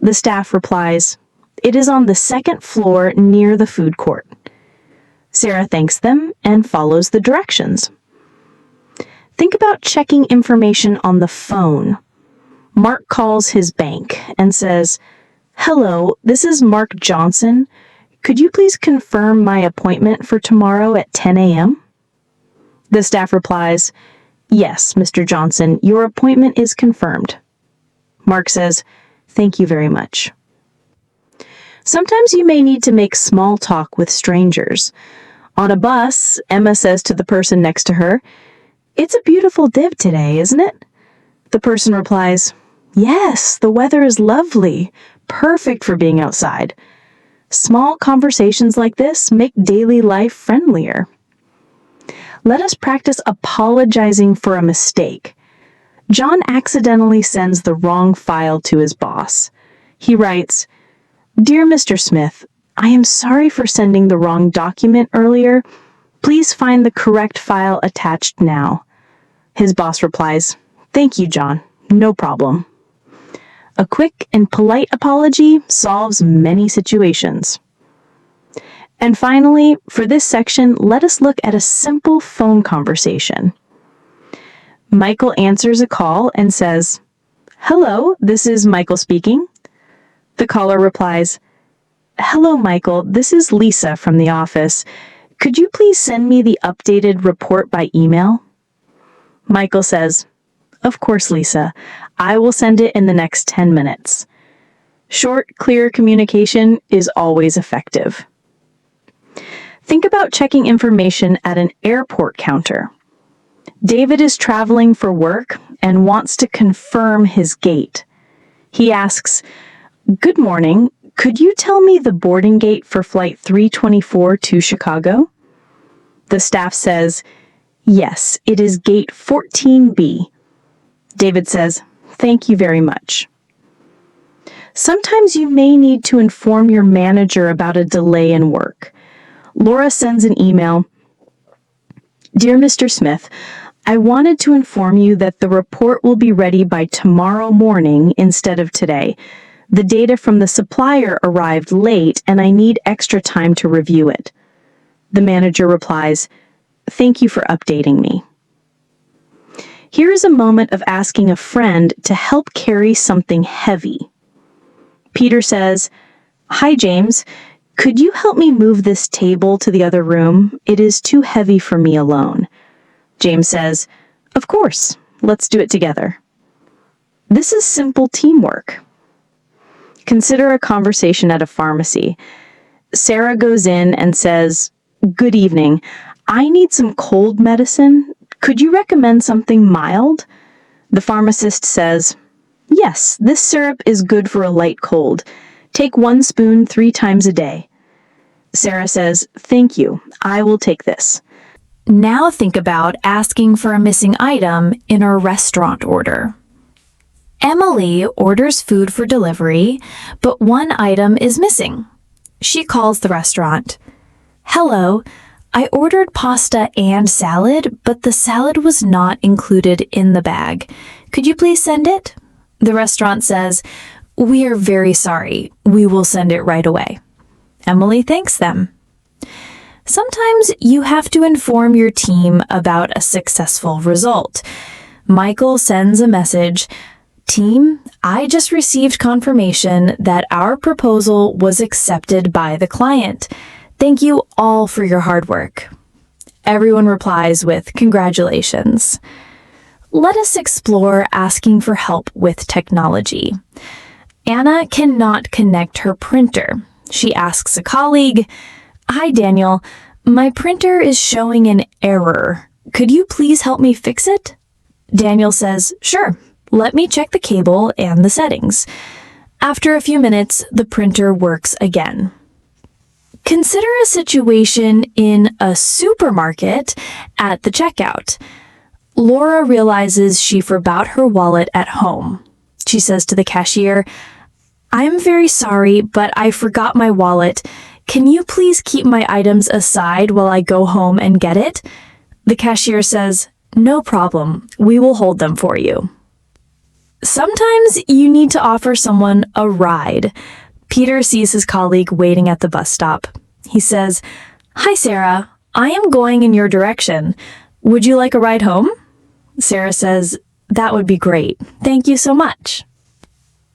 The staff replies, "It is on the second floor near the food court." Sarah thanks them and follows the directions. Think about checking information on the phone. Mark calls his bank and says, "Hello, this is Mark Johnson. Could you please confirm my appointment for tomorrow at 10 a.m.? The staff replies, "Yes, Mr. Johnson, your appointment is confirmed." Mark says, "Thank you very much." Sometimes you may need to make small talk with strangers. On a bus, Emma says to the person next to her, "It's a beautiful day today, isn't it?" The person replies, "Yes, the weather is lovely, perfect for being outside." Small conversations like this make daily life friendlier. Let us practice apologizing for a mistake. John accidentally sends the wrong file to his boss. He writes, "Dear Mr. Smith, I am sorry for sending the wrong document earlier. Please find the correct file attached now." His boss replies, "Thank you, John. No problem." A quick and polite apology solves many situations. And finally, for this section, let us look at a simple phone conversation. Michael answers a call and says, "Hello, this is Michael speaking." The caller replies, "Hello, Michael, this is Lisa from the office. Could you please send me the updated report by email?" Michael says, "Of course, Lisa. I will send it in the next 10 minutes. Short, clear communication is always effective. Think about checking information at an airport counter. David is traveling for work and wants to confirm his gate. He asks, "Good morning, could you tell me the boarding gate for flight 324 to Chicago?" The staff says, "Yes, it is gate 14B. David says, "Thank you very much." Sometimes you may need to inform your manager about a delay in work. Laura sends an email. "Dear Mr. Smith, I wanted to inform you that the report will be ready by tomorrow morning instead of today. The data from the supplier arrived late and I need extra time to review it." The manager replies, "Thank you for updating me." Here is a moment of asking a friend to help carry something heavy. Peter says, "Hi, James. Could you help me move this table to the other room? It is too heavy for me alone." James says, "Of course. Let's do it together." This is simple teamwork. Consider a conversation at a pharmacy. Sarah goes in and says, "Good evening. I need some cold medicine. Could you recommend something mild?" The pharmacist says, "Yes, this syrup is good for a light cold. Take 1 spoon 3 times a day." Sarah says, "Thank you. I will take this." Now think about asking for a missing item in a restaurant order. Emily orders food for delivery, but one item is missing. She calls the restaurant. "Hello, I ordered pasta and salad, but the salad was not included in the bag. Could you please send it?" The restaurant says, "We are very sorry. We will send it right away." Emily thanks them. Sometimes you have to inform your team about a successful result. Michael sends a message, "Team, I just received confirmation that our proposal was accepted by the client. Thank you all for your hard work." Everyone replies with congratulations. Let us explore asking for help with technology. Anna cannot connect her printer. She asks a colleague, "Hi, Daniel. My printer is showing an error. Could you please help me fix it?" Daniel says, "Sure. Let me check the cable and the settings." After a few minutes, the printer works again. Consider a situation in a supermarket at the checkout. Laura realizes she forgot her wallet at home. She says to the cashier, "I'm very sorry, but I forgot my wallet. Can you please keep my items aside while I go home and get it?" The cashier says, "No problem. We will hold them for you." Sometimes you need to offer someone a ride. Peter sees his colleague waiting at the bus stop. He says, "Hi, Sarah. I am going in your direction. Would you like a ride home?" Sarah says, "That would be great. Thank you so much."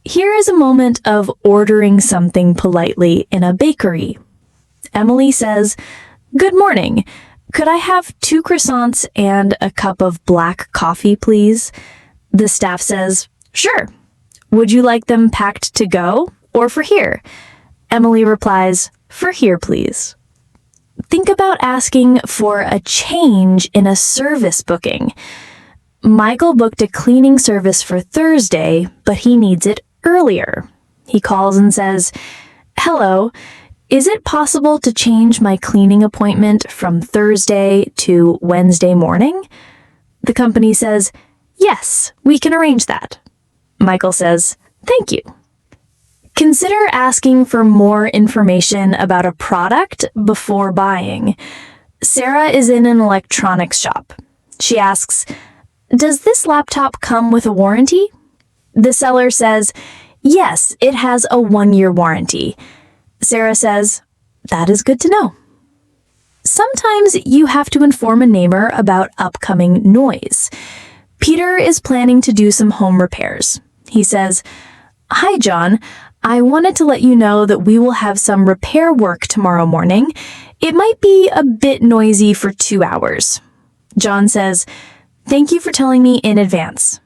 Here is a moment of ordering something politely in a bakery. Emily says, "Good morning. Could I have 2 croissants and a cup of black coffee, please?" The staff says, "Sure. Would you like them packed to go or for here?" Emily replies, "For here, please." Think about asking for a change in a service booking. Michael booked a cleaning service for Thursday, but he needs it earlier. He calls and says, "Hello, is it possible to change my cleaning appointment from Thursday to Wednesday morning?" The company says, "Yes, we can arrange that." Michael says, "Thank you." Consider asking for more information about a product before buying. Sarah is in an electronics shop. She asks, "Does this laptop come with a warranty?" The seller says, "Yes, it has a 1-year warranty." Sarah says, "That is good to know." Sometimes you have to inform a neighbor about upcoming noise. Peter is planning to do some home repairs. He says, "Hi, John. I wanted to let you know that we will have some repair work tomorrow morning. It might be a bit noisy for 2 hours." John says, "Thank you for telling me in advance."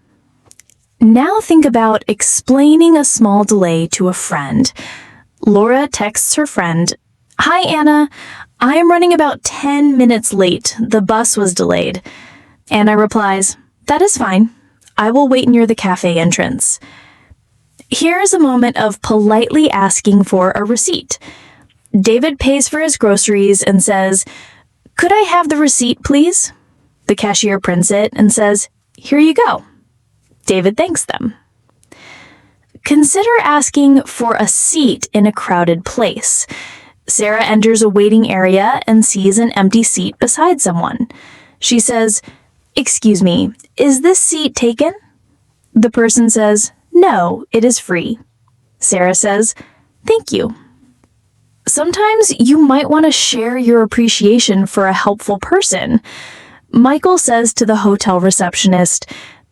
Now think about explaining a small delay to a friend. Laura texts her friend, "Hi, Anna. I am running about 10 minutes late. The bus was delayed. Anna replies, that is fine. I will wait near the cafe entrance. Here is a moment of politely asking for a receipt. David pays for his groceries and says, could I have the receipt, please? The cashier prints it and says, here you go. David thanks them. Consider asking for a seat in a crowded place. Sarah enters a waiting area and sees an empty seat beside someone. She says, excuse me, is this seat taken? The person says, no, it is free. Sarah says, thank you. Sometimes you might want to share your appreciation for a helpful person. Michael says to the hotel receptionist,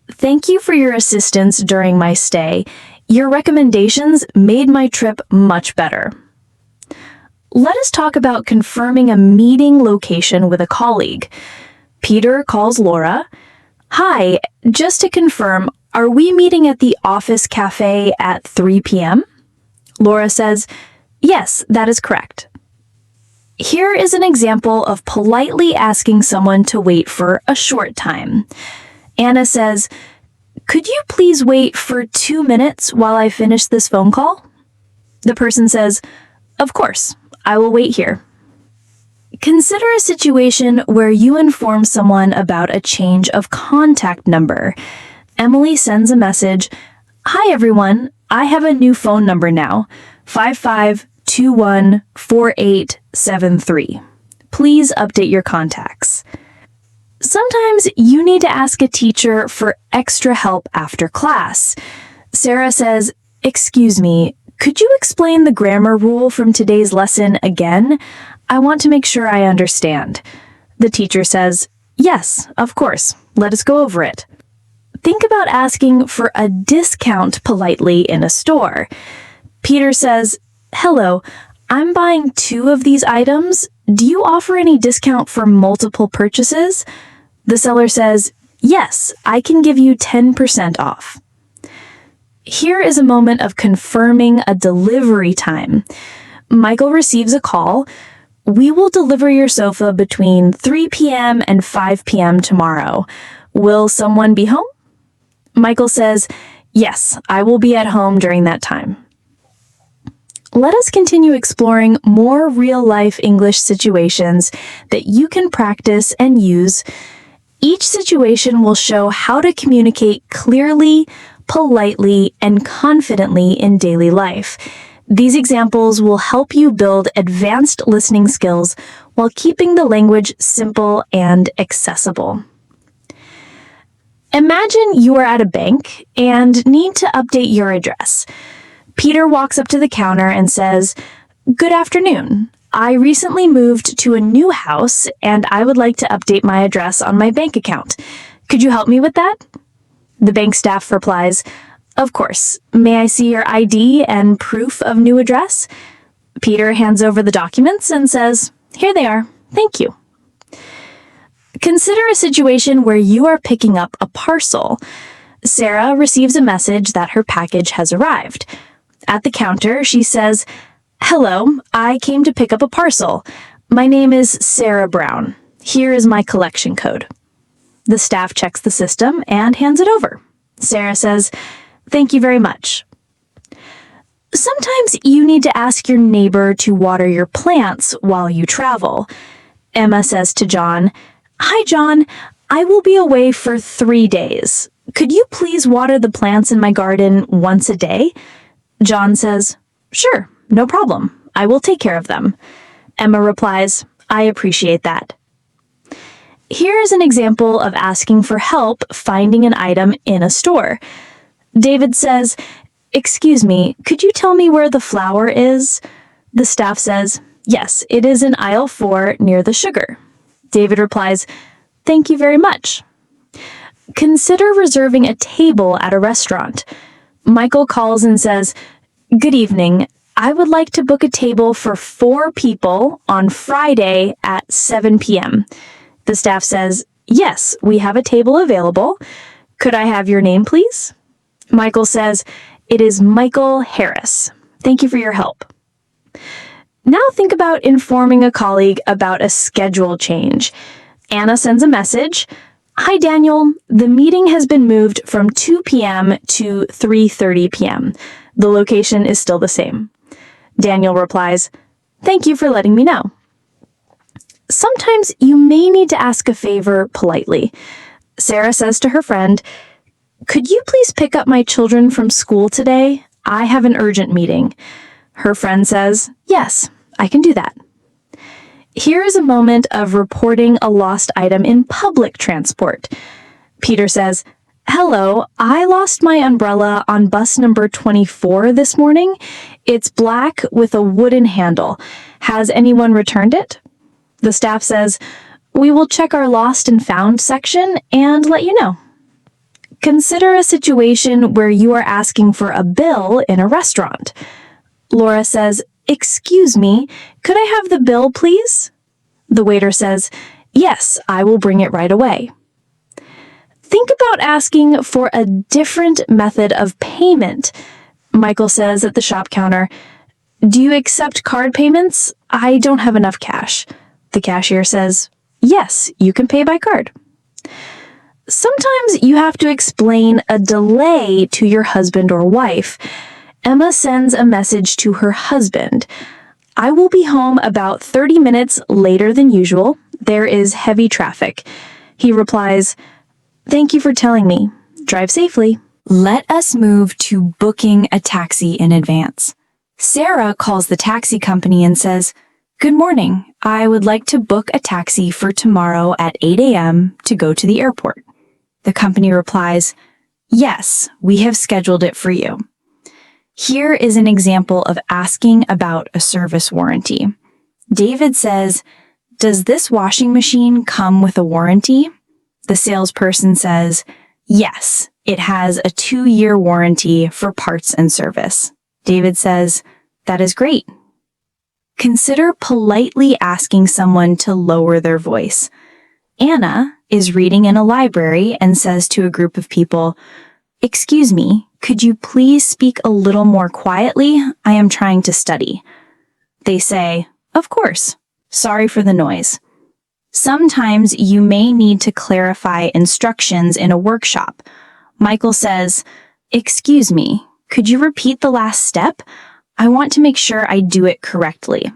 thank you for your assistance during my stay. Your recommendations made my trip much better. Let us talk about confirming a meeting location with a colleague. Peter calls Laura. Hi, just to confirm, are we meeting at the office cafe at 3 p.m.? Laura says, yes, that is correct. Here is an example of politely asking someone to wait for a short time. Anna says, could you please wait for 2 minutes while I finish this phone call? The person says, of course, I will wait here. Consider a situation where you inform someone about a change of contact number. Emily sends a message, hi everyone, I have a new phone number now, 55214873. Please update your contacts. Sometimes you need to ask a teacher for extra help after class. Sarah says, excuse me, could you explain the grammar rule from today's lesson again? I want to make sure I understand. The teacher says, yes, of course. Let us go over it. Think about asking for a discount politely in a store. Peter says, hello, I'm buying 2 of these items. Do you offer any discount for multiple purchases? The seller says, yes, I can give you 10% off. Here is a moment of confirming a delivery time. Michael receives a call. We will deliver your sofa between 3 p.m. and 5 p.m. tomorrow. Will someone be home? Michael says, yes, I will be at home during that time. Let us continue exploring more real-life English situations that you can practice and use. Each situation will show how to communicate clearly, politely, and confidently in daily life. These examples will help you build advanced listening skills while keeping the language simple and accessible. Imagine you are at a bank and need to update your address. Peter walks up to the counter and says, good afternoon. I recently moved to a new house and I would like to update my address on my bank account. Could you help me with that? The bank staff replies, of course. May I see your ID and proof of new address? Peter hands over the documents and says, here they are. Thank you. Consider a situation where you are picking up a parcel. Sarah receives a message that her package has arrived. At the counter, she says, hello, I came to pick up a parcel. My name is Sarah Brown. Here is my collection code. The staff checks the system and hands it over. Sarah says, thank you very much. Sometimes you need to ask your neighbor to water your plants while you travel. Emma says to John, hi, John. I will be away for 3 days. Could you please water the plants in my garden once a day? John says, sure, no problem. I will take care of them. Emma replies, I appreciate that. Here is an example of asking for help finding an item in a store. David says, excuse me, could you tell me where the flour is? The staff says, yes, it is in aisle 4 near the sugar. David replies, thank you very much. Consider reserving a table at a restaurant. Michael calls and says, good evening. I would like to book a table for 4 people on Friday at 7 p.m. The staff says, yes, we have a table available. Could I have your name, please? Michael says, it is Michael Harris. Thank you for your help. Now think about informing a colleague about a schedule change. Anna sends a message. Hi, Daniel. The meeting has been moved from 2 p.m. to 3:30 p.m. The location is still the same. Daniel replies, Thank you for letting me know. Sometimes you may need to ask a favor politely. Sarah says to her friend, Could you please pick up my children from school today? I have an urgent meeting. Her friend says, Yes, I can do that. Here is a moment of reporting a lost item in public transport. Peter says, Hello, I lost my umbrella on bus number 24 this morning. It's black with a wooden handle. Has anyone returned it? The staff says, We will check our lost and found section and let you know. Consider a situation where you are asking for a bill in a restaurant. Laura says, Excuse me, could I have the bill, please? The waiter says, Yes, I will bring it right away. Think about asking for a different method of payment. Michael says at the shop counter, Do you accept card payments? I don't have enough cash. The cashier says, Yes, you can pay by card. Sometimes you have to explain a delay to your husband or wife. Emma sends a message to her husband. I will be home about 30 minutes later than usual. There is heavy traffic. He replies, Thank you for telling me. Drive safely. Let us move to booking a taxi in advance. Sarah calls the taxi company and says, Good morning. I would like to book a taxi for tomorrow at 8 a.m. to go to the airport. The company replies, Yes, we have scheduled it for you. Here is an example of asking about a service warranty. David says, Does this washing machine come with a warranty? The salesperson says, Yes, it has a 2-year warranty for parts and service. David says, That is great. Consider politely asking someone to lower their voice. Anna is reading in a library and says to a group of people, Excuse me, could you please speak a little more quietly? I am trying to study. They say, Of course. Sorry for the noise. Sometimes you may need to clarify instructions in a workshop. Michael says, Excuse me, could you repeat the last step? I want to make sure I do it correctly.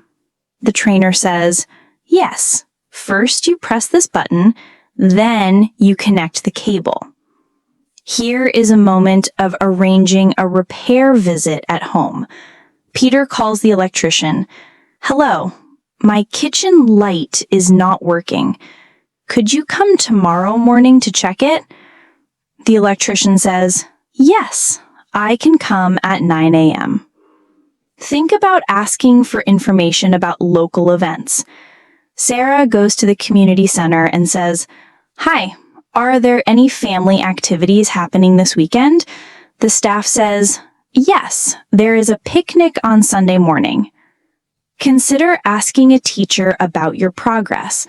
The trainer says, Yes. First you press this button, then you connect the cable. Here is a moment of arranging a repair visit at home. Peter calls the electrician. Hello, my kitchen light is not working. Could you come tomorrow morning to check it? The electrician says, Yes, I can come at 9 a.m. Think about asking for information about local events. Sarah goes to the community center and says, Hi, are there any family activities happening this weekend? The staff says, Yes, there is a picnic on Sunday morning. Consider asking a teacher about your progress.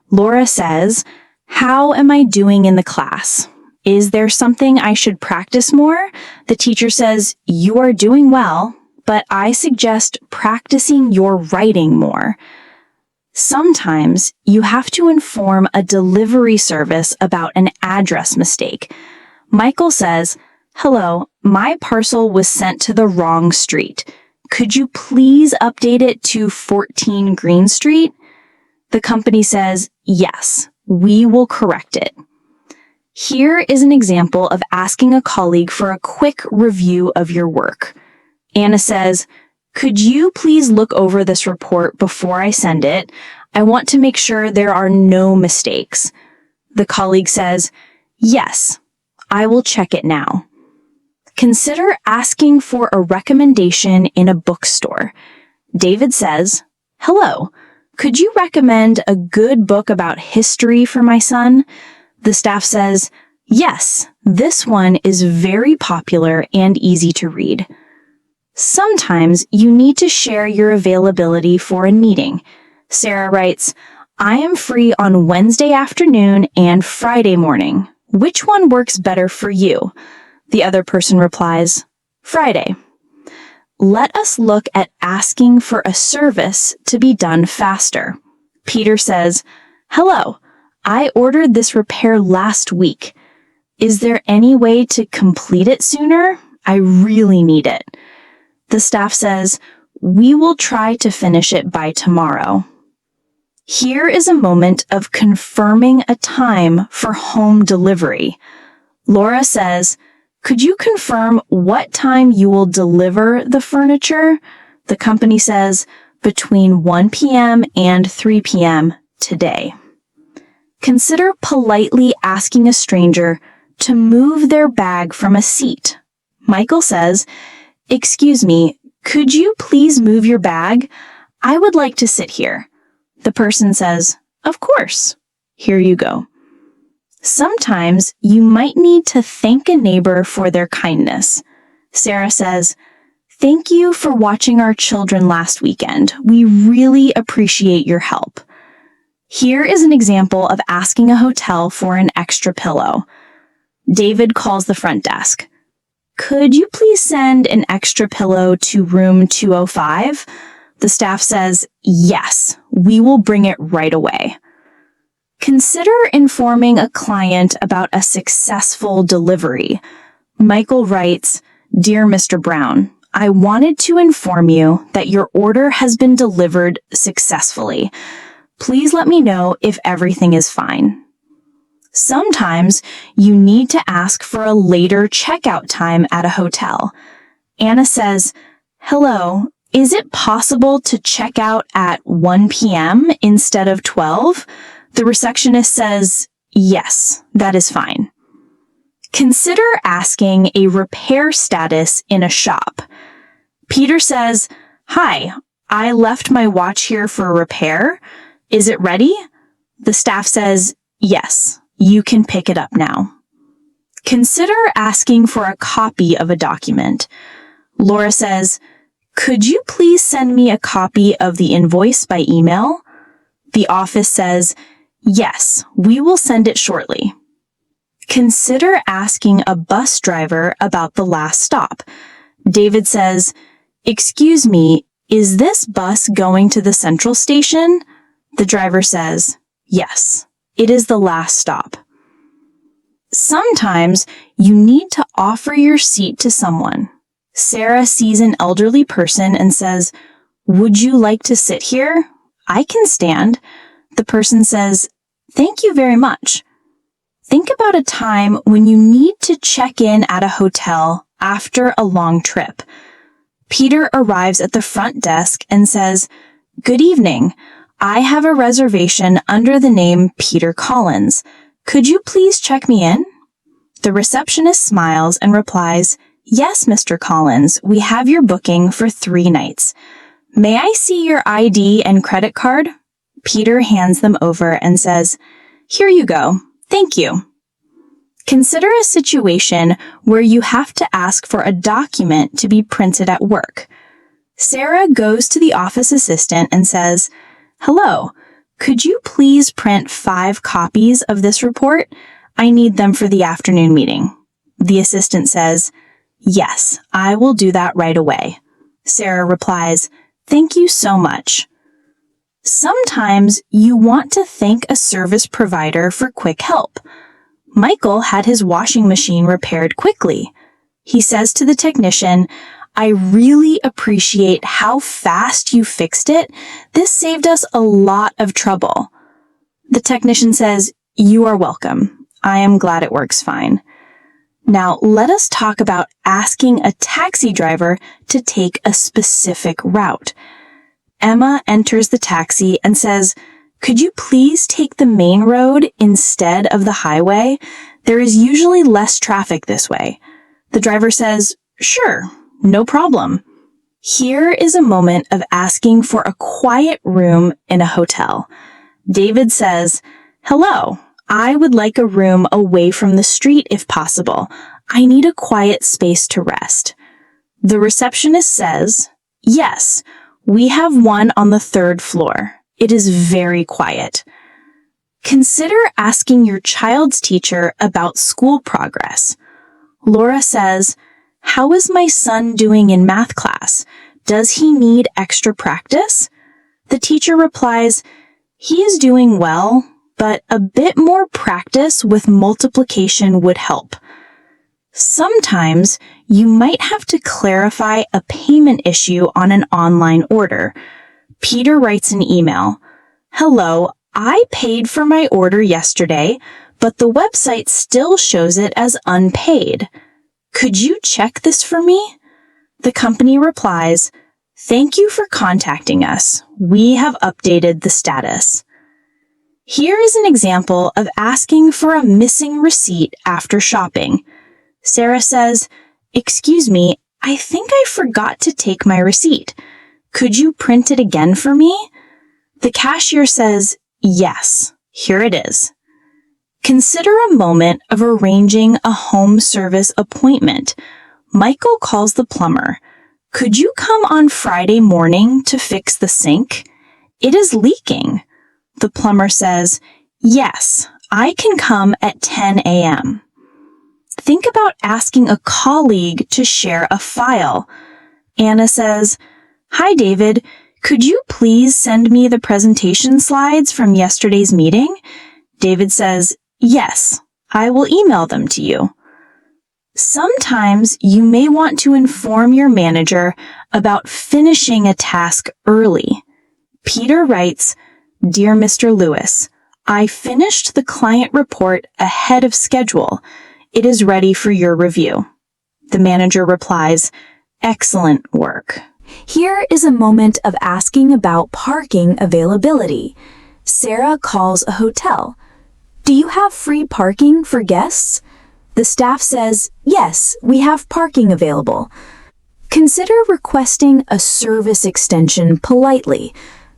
Laura says, How am I doing in the class? Is there something I should practice more? The teacher says, You are doing well, but I suggest practicing your writing more. Sometimes you have to inform a delivery service about an address mistake. Michael says, Hello, my parcel was sent to the wrong street. Could you please update it to 14 Green Street? The company says, Yes, we will correct it. Here is an example of asking a colleague for a quick review of your work. Anna says, Could you please look over this report before I send it? I want to make sure there are no mistakes. The colleague says, Yes, I will check it now. Consider asking for a recommendation in a bookstore. David says, Hello, could you recommend a good book about history for my son? The staff says, Yes, this one is very popular and easy to read. Sometimes you need to share your availability for a meeting. Sarah writes, I am free on Wednesday afternoon and Friday morning. Which one works better for you? The other person replies, Friday. let us look at asking for a service to be done faster. Peter says, "Hello, I ordered this repair last week. Is there any way to complete it sooner? I really need it." The staff says, "We will try to finish it by tomorrow." Here is a moment of confirming a time for home delivery. Laura says, "Could you confirm what time you will deliver the furniture?" The company says, "Between 1 p.m. and 3 p.m. today." Consider politely asking a stranger to move their bag from a seat. Michael says, "Excuse me, could you please move your bag? I would like to sit here." The person says, "Of course. Here you go." Sometimes you might need to thank a neighbor for their kindness. Sarah says, "Thank you for watching our children last weekend. We really appreciate your help." Here is an example of asking a hotel for an extra pillow. David calls the front desk. "Could you please send an extra pillow to room 205? The staff says, "Yes, we will bring it right away." Consider informing a client about a successful delivery. Michael writes, "Dear Mr. Brown, I wanted to inform you that your order has been delivered successfully. Please let me know if everything is fine." Sometimes you need to ask for a later checkout time at a hotel. Anna says, "Hello, is it possible to check out at 1 p.m. instead of 12? The receptionist says, "Yes, that is fine." Consider asking a repair status in a shop. Peter says, "Hi, I left my watch here for repair. Is it ready?" The staff says, "Yes, you can pick it up now." Consider asking for a copy of a document. Laura says, "Could you please send me a copy of the invoice by email?" The office says, "Yes, we will send it shortly." Consider asking a bus driver about the last stop. David says, "Excuse me, is this bus going to the central station?" The driver says, "Yes, it is the last stop." Sometimes you need to offer your seat to someone. Sarah sees an elderly person and says, "Would you like to sit here? I can stand." The person says, "Thank you very much." Think about a time when you need to check in at a hotel after a long trip. Peter arrives at the front desk and says, "Good evening. I have a reservation under the name Peter Collins. Could you please check me in?" The receptionist smiles and replies, "Yes, Mr. Collins, we have your booking for 3 nights. May I see your ID and credit card?" Peter hands them over and says, "Here you go. Thank you." Consider a situation where you have to ask for a document to be printed at work. Sarah goes to the office assistant and says, "Hello, could you please print 5 copies of this report? I need them for the afternoon meeting." The assistant says, "Yes, I will do that right away." Sarah replies, "Thank you so much." Sometimes you want to thank a service provider for quick help. Michael had his washing machine repaired quickly. He says to the technician, "I really appreciate how fast you fixed it. This saved us a lot of trouble." The technician says, "You are welcome. I am glad it works fine." Now let us talk about asking a taxi driver to take a specific route. Emma enters the taxi and says, "Could you please take the main road instead of the highway? There is usually less traffic this way." The driver says, "Sure, no problem." Here is a moment of asking for a quiet room in a hotel. David says, "Hello, I would like a room away from the street if possible. I need a quiet space to rest." The receptionist says, "Yes, we have one on the 3rd floor. It is very quiet." Consider asking your child's teacher about school progress. Laura says, "How is my son doing in math class? Does he need extra practice?" The teacher replies, "He is doing well, but a bit more practice with multiplication would help." Sometimes you might have to clarify a payment issue on an online order. Peter writes an email. "Hello, I paid for my order yesterday, but the website still shows it as unpaid. Could you check this for me?" The company replies, "Thank you for contacting us. We have updated the status." Here is an example of asking for a missing receipt after shopping. Sarah says, "Excuse me, I think I forgot to take my receipt. Could you print it again for me?" The cashier says, "Yes, here it is." Consider a moment of arranging a home service appointment. Michael calls the plumber. "Could you come on Friday morning to fix the sink? It is leaking." The plumber says, "Yes, I can come at 10 a.m. Think about asking a colleague to share a file. Anna says, "Hi, David. Could you please send me the presentation slides from yesterday's meeting?" David says, "Yes, I will email them to you." Sometimes you may want to inform your manager about finishing a task early. Peter writes, "Dear Mr. Lewis, I finished the client report ahead of schedule. It is ready for your review." The manager replies, "Excellent work." Here is a moment of asking about parking availability. Sarah calls a hotel. "Do you have free parking for guests?" The staff says, "Yes, we have parking available." Consider requesting a service extension politely.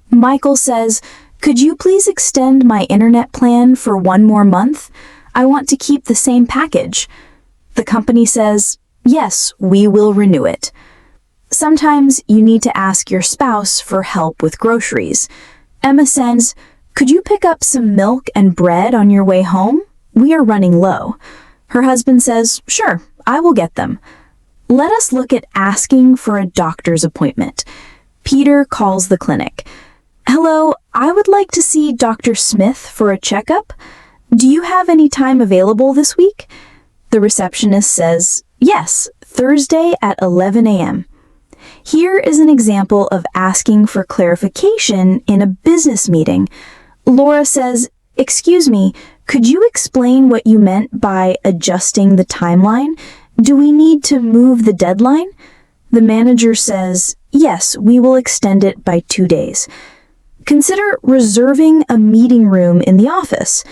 Michael says, "Could you please extend my internet plan for one more month? I want to keep the same package." The company says, "Yes, we will renew it." Sometimes you need to ask your spouse for help with groceries. Emma says, "Could you pick up some milk and bread on your way home? We are running low." Her husband says, "Sure, I will get them." Let us look at asking for a doctor's appointment. Peter calls the clinic. "Hello, I would like to see Dr. Smith for a checkup. Do you have any time available this week?" The receptionist says, "Yes, Thursday at 11 a.m. Here is an example of asking for clarification in a business meeting. Laura says, "Excuse me, could you explain what you meant by adjusting the timeline? Do we need to move the deadline?" The manager says, "Yes, we will extend it by 2 days." Consider reserving a meeting room in the office.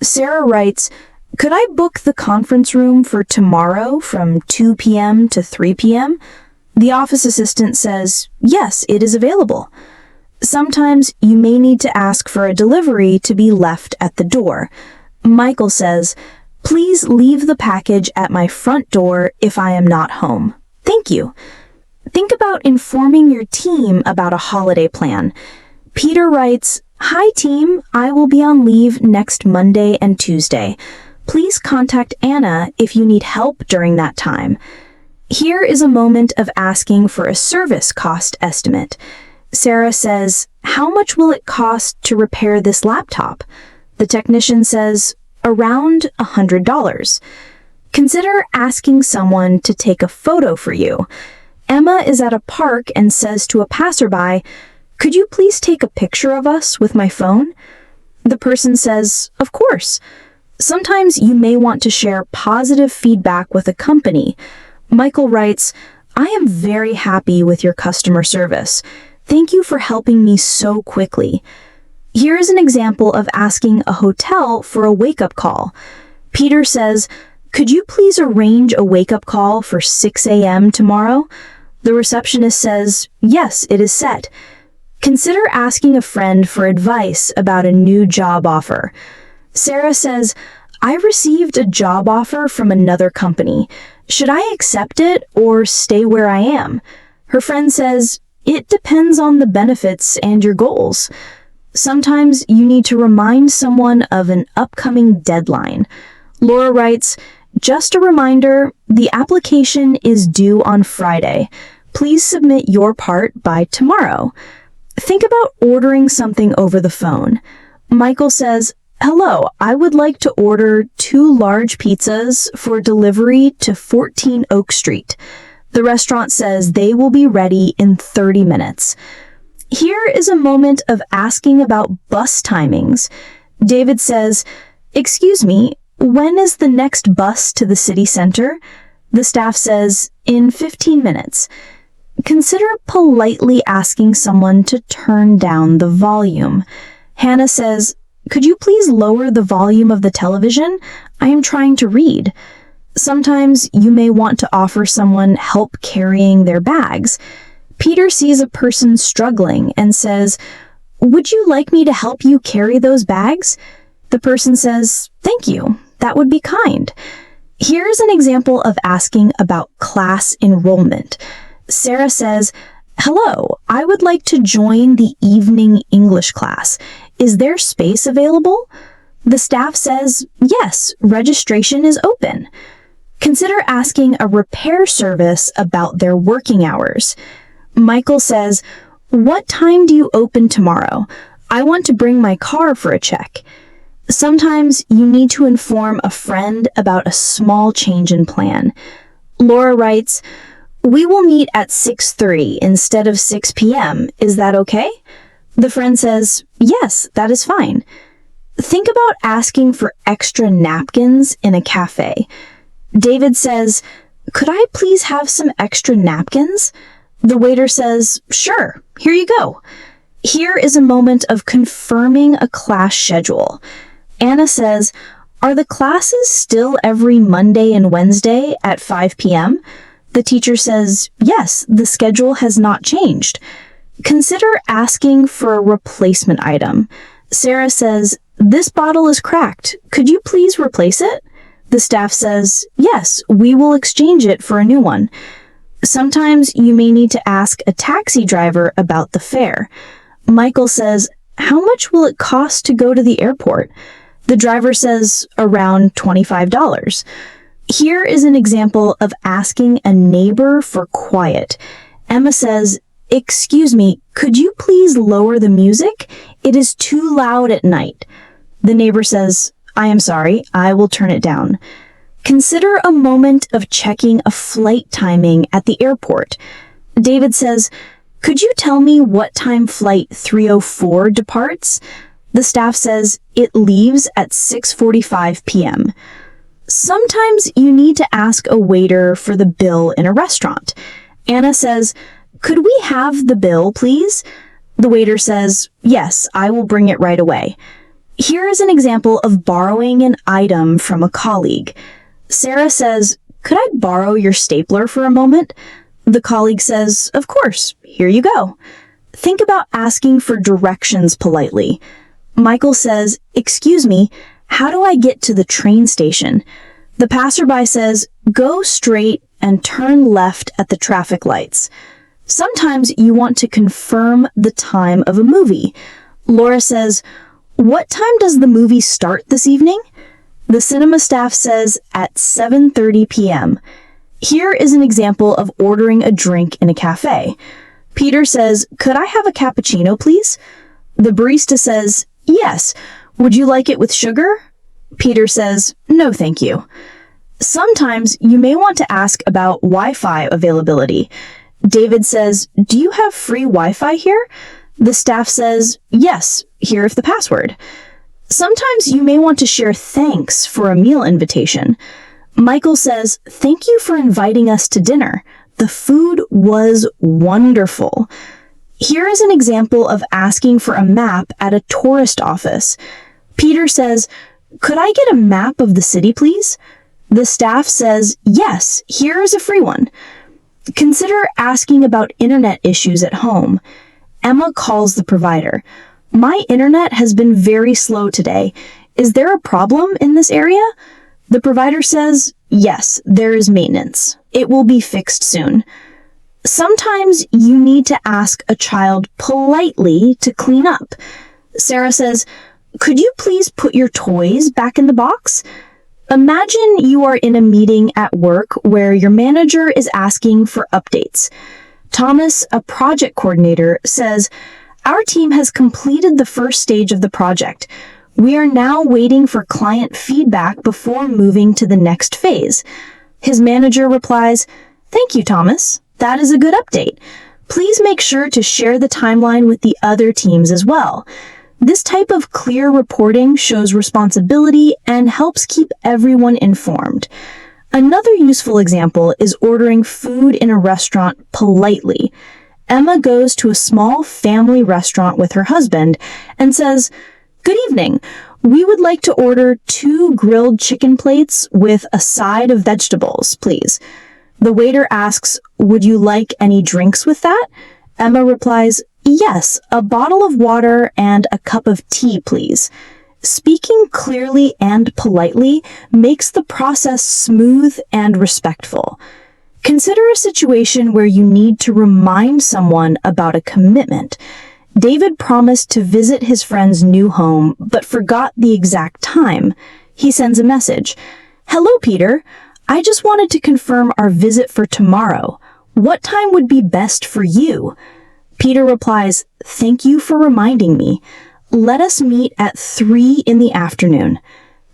Sarah writes, "Could I book the conference room for tomorrow from 2 p.m. to 3 p.m.? The office assistant says, "Yes, it is available." Sometimes you may need to ask for a delivery to be left at the door. Michael says, "Please leave the package at my front door if I am not home. Thank you." Think about informing your team about a holiday plan. Peter writes, "Hi team, I will be on leave next Monday and Tuesday. Please contact Anna if you need help during that time." Here is a moment of asking for a service cost estimate. Sarah says, "How much will it cost to repair this laptop?" The technician says, "Around $100. Consider asking someone to take a photo for you. Emma is at a park and says to a passerby, "Could you please take a picture of us with my phone?" The person says, "Of course." Sometimes you may want to share positive feedback with a company. Michael writes, "I am very happy with your customer service. Thank you for helping me so quickly." Here is an example of asking a hotel for a wake-up call. Peter says, "Could you please arrange a wake-up call for 6 a.m. tomorrow?" The receptionist says, "Yes, it is set." Consider asking a friend for advice about a new job offer. Sarah says, "I received a job offer from another company. Should I accept it or stay where I am?" Her friend says, "It depends on the benefits and your goals." Sometimes you need to remind someone of an upcoming deadline. Laura writes, Just a reminder, the application is due on Friday. Please submit your part by tomorrow. Think about ordering something over the phone. Michael says, "Hello, I would like to order 2 large pizzas for delivery to 14 Oak Street." The restaurant says they will be ready in 30 minutes. Here is a moment of asking about bus timings. David says, "Excuse me, when is the next bus to the city center?" The staff says, "In 15 minutes." Consider politely asking someone to turn down the volume. Hannah says, "Could you please lower the volume of the television? I am trying to read." Sometimes you may want to offer someone help carrying their bags. Peter sees a person struggling and says, "Would you like me to help you carry those bags?" The person says, "Thank you. That would be kind." Here's an example of asking about class enrollment. Sarah says, "Hello, I would like to join the evening English class. Is there space available?" The staff says, "Yes, registration is open." Consider asking a repair service about their working hours. Michael says, "What time do you open tomorrow? I want to bring my car for a check." Sometimes you need to inform a friend about a small change in plan. Laura writes, "We will meet at 6:30 instead of 6 p.m. Is that okay?" The friend says, "Yes, that is fine." Think about asking for extra napkins in a cafe. David says, "Could I please have some extra napkins?" The waiter says, "Sure, here you go." Here is a moment of confirming a class schedule. Anna says, "Are the classes still every Monday and Wednesday at 5 p.m.? The teacher says, "Yes, the schedule has not changed." Consider asking for a replacement item. Sarah says, "This bottle is cracked. Could you please replace it?" The staff says, "Yes, we will exchange it for a new one." Sometimes you may need to ask a taxi driver about the fare. Michael says, "How much will it cost to go to the airport?" The driver says, "Around $25. Here is an example of asking a neighbor for quiet. Emma says, "Excuse me, could you please lower the music? It is too loud at night." The neighbor says, "I am sorry, I will turn it down." Consider a moment of checking a flight timing at the airport. David says, "Could you tell me what time flight 304 departs?" The staff says, "It leaves at 6:45 p.m. Sometimes you need to ask a waiter for the bill in a restaurant. Anna says, "Could we have the bill, please?" The waiter says, "Yes, I will bring it right away." Here is an example of borrowing an item from a colleague. Sarah says, "Could I borrow your stapler for a moment?" The colleague says, "Of course, here you go." Think about asking for directions politely. Michael says, "Excuse me, how do I get to the train station?" The passerby says, "Go straight and turn left at the traffic lights." Sometimes you want to confirm the time of a movie. Laura says, "What time does the movie start this evening?" The cinema staff says at 7:30 p.m. Here is an example of ordering a drink in a cafe. Peter says, "Could I have a cappuccino, please?" The barista says, "Yes. Would you like it with sugar?" Peter says, "No, thank you." Sometimes you may want to ask about Wi-Fi availability. David says, "Do you have free Wi-Fi here?" The staff says, "Yes, here is the password." Sometimes you may want to share thanks for a meal invitation. Michael says, "Thank you for inviting us to dinner. The food was wonderful." Here is an example of asking for a map at a tourist office. Peter says, "Could I get a map of the city, please?" The staff says, "Yes, here is a free one." Consider asking about internet issues at home. Emma calls the provider. "My internet has been very slow today. Is there a problem in this area?" The provider says, "Yes, there is maintenance. It will be fixed soon." Sometimes you need to ask a child politely to clean up. Sarah says, "Could you please put your toys back in the box?" Imagine you are in a meeting at work where your manager is asking for updates. Thomas, a project coordinator, says, "Our team has completed the first stage of the project. We are now waiting for client feedback before moving to the next phase." His manager replies, "Thank you, Thomas. That is a good update. Please make sure to share the timeline with the other teams as well." This type of clear reporting shows responsibility and helps keep everyone informed. Another useful example is ordering food in a restaurant politely. Emma goes to a small family restaurant with her husband and says, "Good evening. We would like to order 2 grilled chicken plates with a side of vegetables, please." The waiter asks, "Would you like any drinks with that?" Emma replies, "Yes, a bottle of water and a cup of tea, please." Speaking clearly and politely makes the process smooth and respectful. Consider a situation where you need to remind someone about a commitment. David promised to visit his friend's new home, but forgot the exact time. He sends a message. "Hello, Peter. I just wanted to confirm our visit for tomorrow. What time would be best for you?" Peter replies, "Thank you for reminding me. Let us meet at 3 in the afternoon."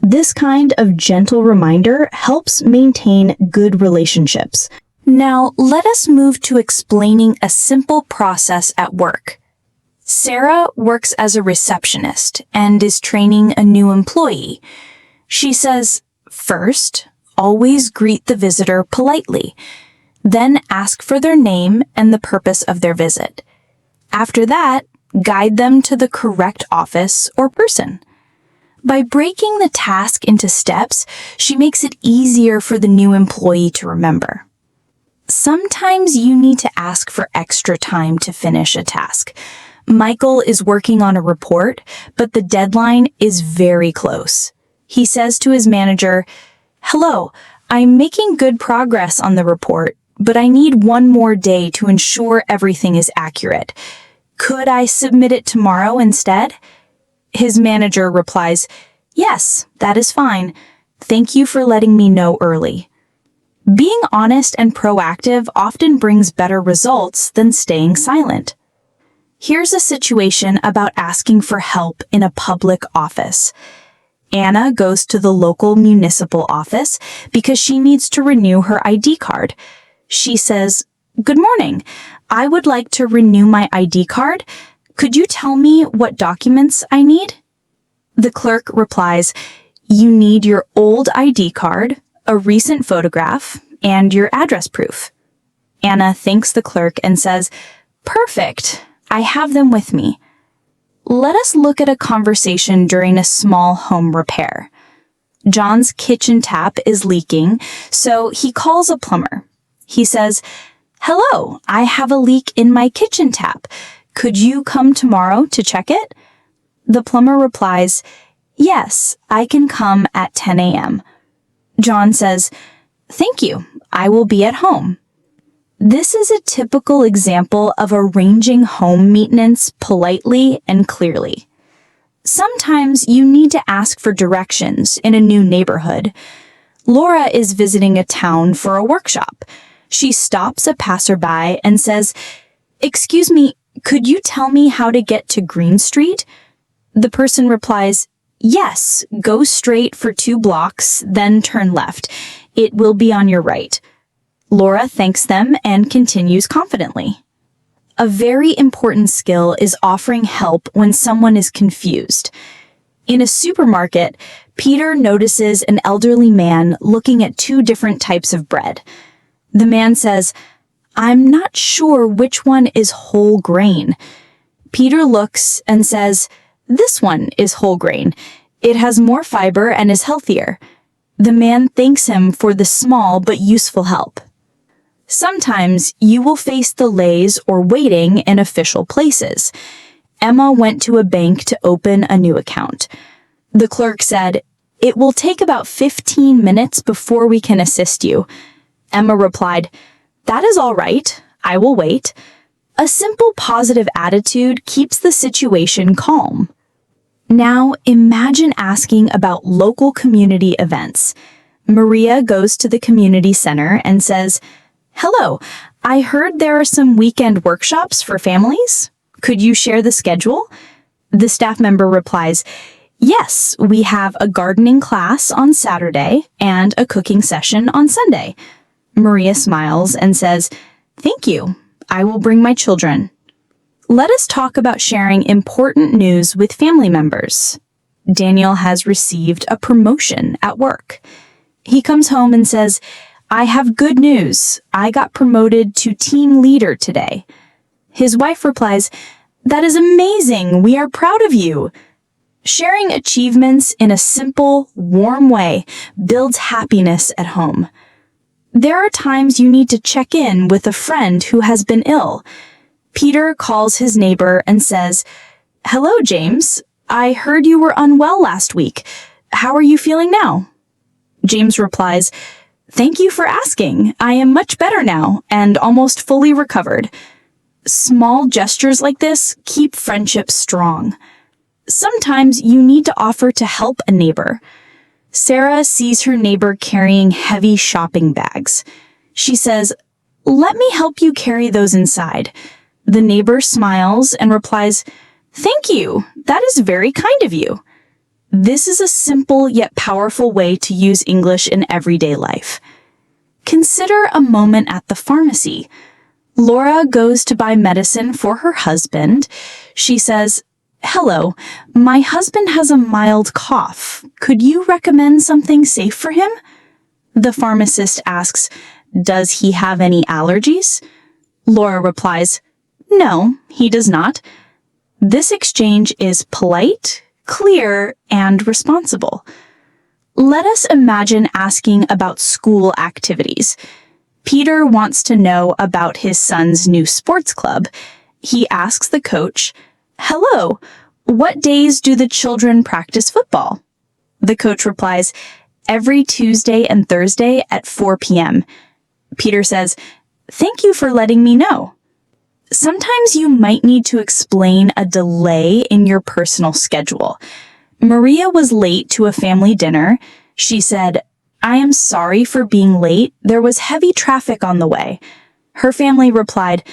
This kind of gentle reminder helps maintain good relationships. Now, let us move to explaining a simple process at work. Sarah works as a receptionist and is training a new employee. She says, first, always greet the visitor politely. Then ask for their name and the purpose of their visit. After that, guide them to the correct office or person. By breaking the task into steps, she makes it easier for the new employee to remember. Sometimes you need to ask for extra time to finish a task. Michael is working on a report, but the deadline is very close. He says to his manager, "Hello, I'm making good progress on the report, but I need one more day to ensure everything is accurate. Could I submit it tomorrow instead?" His manager replies, "Yes, that is fine. Thank you for letting me know early." Being honest and proactive often brings better results than staying silent. Here's a situation about asking for help in a public office. Anna goes to the local municipal office because she needs to renew her ID card. She says, "Good morning. I would like to renew my ID card. Could you tell me what documents I need?" The clerk replies, "You need your old ID card, a recent photograph, and your address proof." Anna thanks the clerk and says, "Perfect. I have them with me." Let us look at a conversation during a small home repair. John's kitchen tap is leaking, so he calls a plumber. He says, "Hello, I have a leak in my kitchen tap. Could you come tomorrow to check it?" The plumber replies, "Yes, I can come at 10 a.m. John says, "Thank you. I will be at home." This is a typical example of arranging home maintenance politely and clearly. Sometimes you need to ask for directions in a new neighborhood. Laura is visiting a town for a workshop. She stops a passerby and says, "Excuse me, could you tell me how to get to Green Street?" The person replies, "Yes, go straight for 2 blocks, then turn left. It will be on your right." Laura thanks them and continues confidently. A very important skill is offering help when someone is confused. In a supermarket, Peter notices an elderly man looking at 2 different types of bread. The man says, "I'm not sure which one is whole grain." Peter looks and says, "This one is whole grain. It has more fiber and is healthier." The man thanks him for the small but useful help. Sometimes you will face delays or waiting in official places. Emma went to a bank to open a new account. The clerk said, "It will take about 15 minutes before we can assist you." Emma replied, "That is all right. I will wait." A simple positive attitude keeps the situation calm. Now, imagine asking about local community events. Maria goes to the community center and says, "Hello, I heard there are some weekend workshops for families. Could you share the schedule?" The staff member replies, "Yes, we have a gardening class on Saturday and a cooking session on Sunday." Maria smiles and says, "Thank you. I will bring my children." Let us talk about sharing important news with family members. Daniel has received a promotion at work. He comes home and says, "I have good news. I got promoted to team leader today." His wife replies, "That is amazing. We are proud of you." Sharing achievements in a simple, warm way builds happiness at home. There are times you need to check in with a friend who has been ill. Peter calls his neighbor and says, "Hello, James. I heard you were unwell last week. How are you feeling now?" James replies, "Thank you for asking. I am much better now and almost fully recovered." Small gestures like this keep friendships strong. Sometimes you need to offer to help a neighbor. Sarah sees her neighbor carrying heavy shopping bags. She says, "Let me help you carry those inside." The neighbor smiles and replies, "Thank you. That is very kind of you." This is a simple yet powerful way to use English in everyday life. Consider a moment at the pharmacy. Laura goes to buy medicine for her husband. She says, "Hello, my husband has a mild cough. Could you recommend something safe for him?" The pharmacist asks, "Does he have any allergies?" Laura replies, "No, he does not." This exchange is polite, clear, and responsible. Let us imagine asking about school activities. Peter wants to know about his son's new sports club. He asks the coach, "Hello, what days do the children practice football?" The coach replies, "Every Tuesday and Thursday at 4 p.m. Peter says, "Thank you for letting me know." Sometimes you might need to explain a delay in your personal schedule. Maria was late to a family dinner. She said, "I am sorry for being late. There was heavy traffic on the way." Her family replied,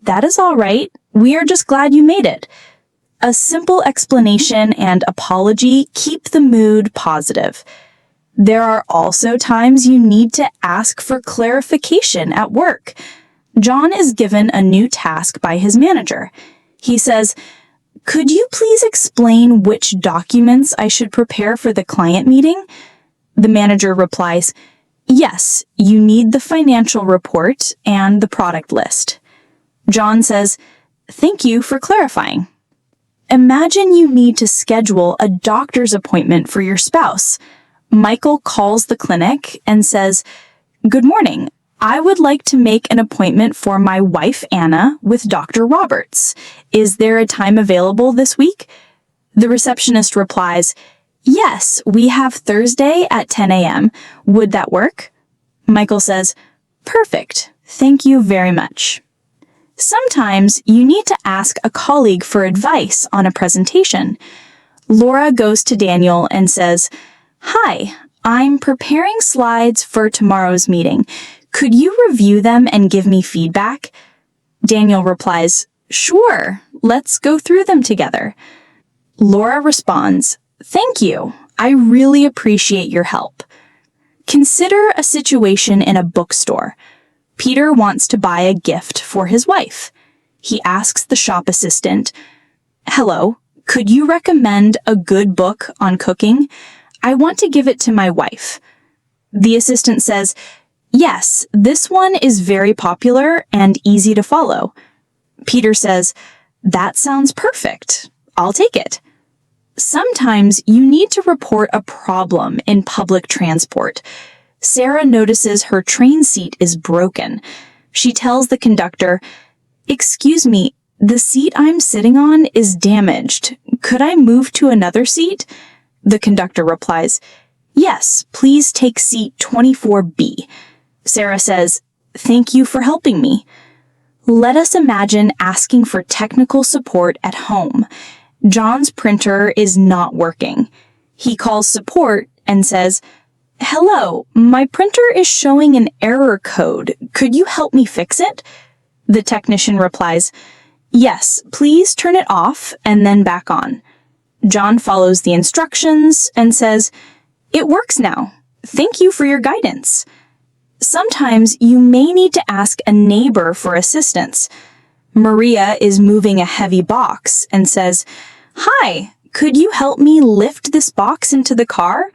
"That is all right. We are just glad you made it." A simple explanation and apology keep the mood positive. There are also times you need to ask for clarification at work. John is given a new task by his manager. He says, "Could you please explain which documents I should prepare for the client meeting?" The manager replies, "Yes, you need the financial report and the product list." John says, "Thank you for clarifying." Imagine you need to schedule a doctor's appointment for your spouse. Michael calls the clinic and says, "Good morning. I would like to make an appointment for my wife, Anna, with Dr. Roberts. Is there a time available this week?" The receptionist replies, "Yes, we have Thursday at 10 a.m. Would that work?" Michael says, "Perfect. Thank you very much." Sometimes you need to ask a colleague for advice on a presentation. Laura goes to Daniel and says, "Hi, I'm preparing slides for tomorrow's meeting. Could you review them and give me feedback?" Daniel replies, "Sure, let's go through them together." Laura responds, "Thank you. I really appreciate your help." Consider a situation in a bookstore. Peter wants to buy a gift for his wife. He asks the shop assistant, "Hello, could you recommend a good book on cooking? I want to give it to my wife." The assistant says, "Yes, this one is very popular and easy to follow." Peter says, "That sounds perfect. I'll take it." Sometimes you need to report a problem in public transport. Sarah notices her train seat is broken. She tells the conductor, "Excuse me, the seat I'm sitting on is damaged. Could I move to another seat?" The conductor replies, "Yes, please take seat 24B. Sarah says, "Thank you for helping me." Let us imagine asking for technical support at home. John's printer is not working. He calls support and says, "Hello, my printer is showing an error code. Could you help me fix it?" The technician replies, "Yes, please turn it off and then back on." John follows the instructions and says, "It works now. Thank you for your guidance." Sometimes you may need to ask a neighbor for assistance. Maria is moving a heavy box and says, "Hi, could you help me lift this box into the car?"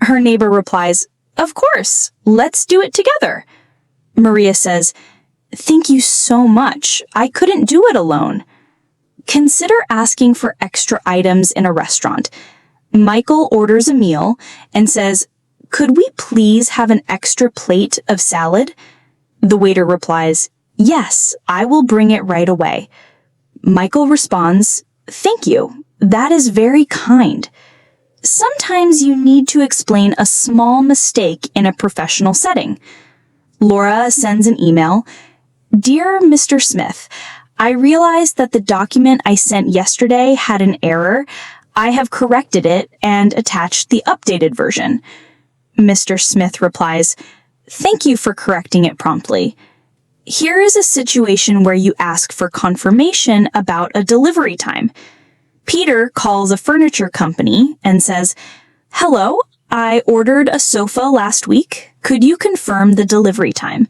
Her neighbor replies, "Of course, let's do it together." Maria says, "Thank you so much. I couldn't do it alone." Consider asking for extra items in a restaurant. Michael orders a meal and says, "Could we please have an extra plate of salad?" The waiter replies, "Yes, I will bring it right away." Michael responds, "Thank you. That is very kind." Sometimes you need to explain a small mistake in a professional setting. Laura sends an email, "Dear Mr. Smith, I realized that the document I sent yesterday had an error. I have corrected it and attached the updated version." Mr. Smith replies, "Thank you for correcting it promptly. Here is a situation where you ask for confirmation about a delivery time. Peter calls a furniture company and says, 'Hello, I ordered a sofa last week. Could you confirm the delivery time?'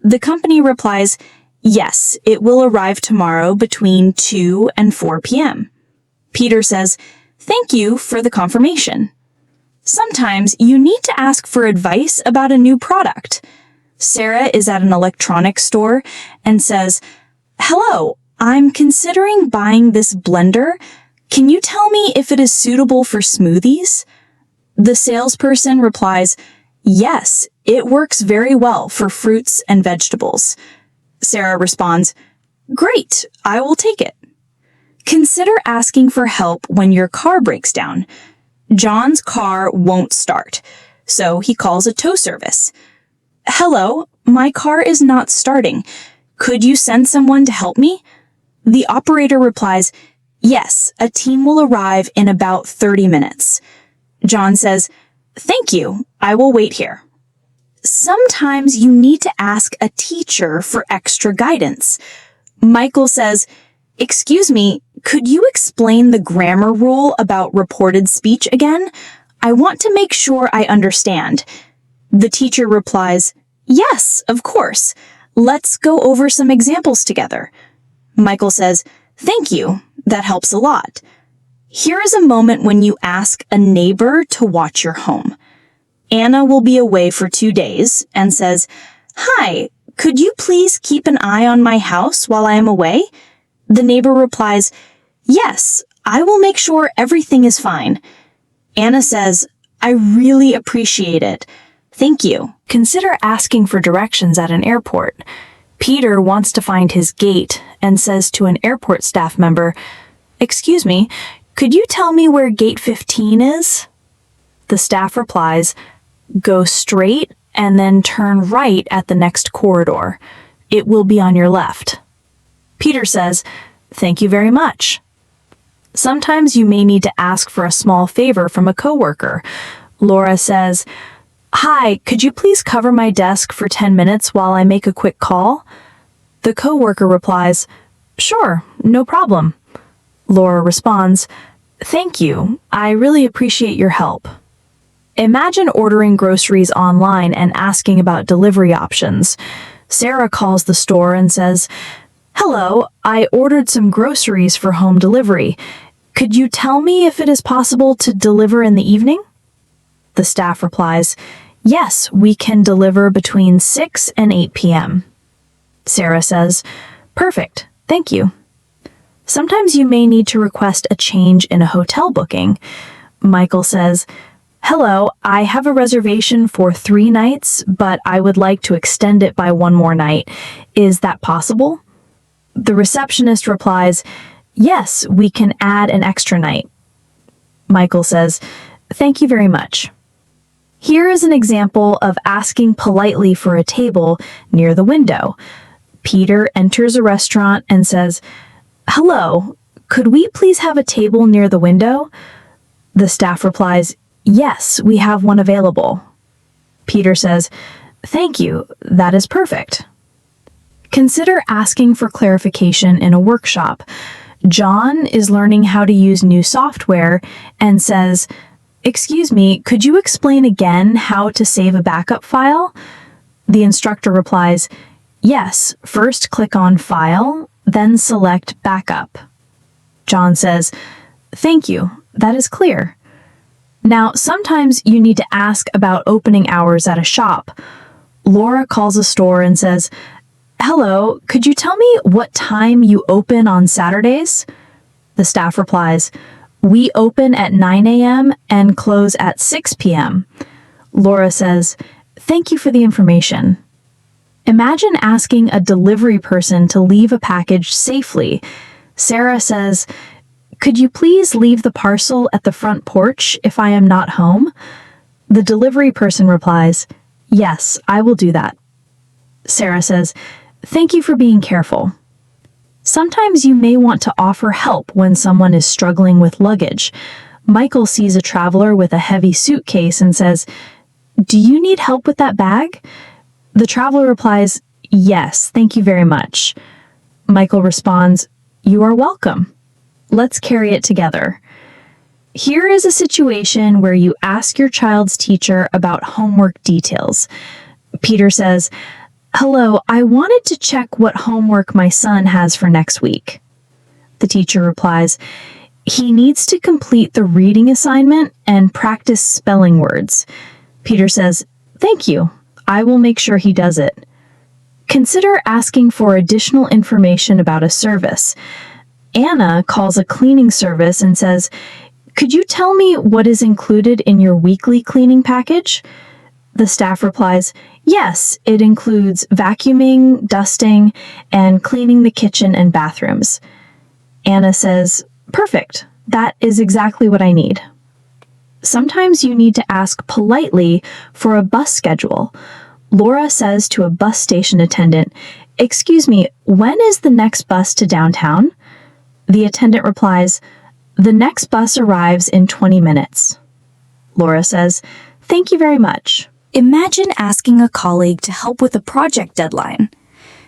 The company replies, 'Yes, it will arrive tomorrow between 2 and 4 p.m. Peter says, "Thank you for the confirmation." Sometimes you need to ask for advice about a new product. Sarah is at an electronics store and says, "Hello, I'm considering buying this blender. Can you tell me if it is suitable for smoothies?" The salesperson replies, "Yes, it works very well for fruits and vegetables." Sarah responds, "Great, I will take it." Consider asking for help when your car breaks down. John's car won't start, so he calls a tow service. "Hello, my car is not starting. Could you send someone to help me?" The operator replies, "Yes, a team will arrive in about 30 minutes. John says, "Thank you, I will wait here." Sometimes you need to ask a teacher for extra guidance. Michael says, "Excuse me, could you explain the grammar rule about reported speech again? I want to make sure I understand." The teacher replies, "Yes, of course. Let's go over some examples together." Michael says, "Thank you. That helps a lot." Here is a moment when you ask a neighbor to watch your home. Anna will be away for 2 days and says, "Hi, could you please keep an eye on my house while I am away?" The neighbor replies, "Yes, I will make sure everything is fine." Anna says, "I really appreciate it. Thank you." Consider asking for directions at an airport. Peter wants to find his gate and says to an airport staff member, "Excuse me, could you tell me where gate 15 is?" The staff replies, "Go straight and then turn right at the next corridor. It will be on your left." Peter says, "Thank you very much." Sometimes you may need to ask for a small favor from a coworker. Laura says, "Hi, could you please cover my desk for 10 minutes while I make a quick call?" The coworker replies, "Sure, no problem." Laura responds, "Thank you. I really appreciate your help." Imagine ordering groceries online and asking about delivery options. Sarah calls the store and says, "Hello, I ordered some groceries for home delivery. Could you tell me if it is possible to deliver in the evening?" The staff replies, "Yes, we can deliver between 6 and 8 p.m. Sarah says, "Perfect, thank you." Sometimes you may need to request a change in a hotel booking. Michael says, "Hello, I have a reservation for 3 nights, but I would like to extend it by 1 more night. Is that possible?" The receptionist replies, "Yes, we can add an extra night." Michael says, "Thank you very much." Here is an example of asking politely for a table near the window. Peter enters a restaurant and says, "Hello, Could we please have a table near the window? The staff replies, yes, we have one available. Peter says, thank you, that is perfect. Consider asking for clarification in a workshop. John is learning how to use new software and says, excuse me, could you explain again how to save a backup file? The instructor replies, yes, first click on File, then select Backup. John says, thank you, that is clear. Now, sometimes you need to ask about opening hours at a shop. Laura calls a store and says, hello, could you tell me what time you open on Saturdays? The staff replies, we open at 9 a.m. and close at 6 p.m. Laura says, thank you for the information. Imagine asking a delivery person to leave a package safely. Sarah says, could you please leave the parcel at the front porch if I am not home? The delivery person replies, yes, I will do that. Sarah says, thank you for being careful. Sometimes you may want to offer help when someone is struggling with luggage. Michael sees a traveler with a heavy suitcase and says, do you need help with that bag? The traveler replies, yes, thank you very much. Michael responds, you are welcome. Let's carry it together. Here is a situation where you ask your child's teacher about homework details. Peter says, hello, I wanted to check what homework my son has for next week. The teacher replies, he needs to complete the reading assignment and practice spelling words. Peter says, thank you. I will make sure he does it. Consider asking for additional information about a service. Anna calls a cleaning service and says, could you tell me what is included in your weekly cleaning package? The staff replies, yes, it includes vacuuming, dusting, and cleaning the kitchen and bathrooms. Anna says, perfect, that is exactly what I need. Sometimes you need to ask politely for a bus schedule. Laura says to a bus station attendant, excuse me, when is the next bus to downtown? The attendant replies, the next bus arrives in 20 minutes. Laura says, thank you very much. Imagine asking a colleague to help with a project deadline.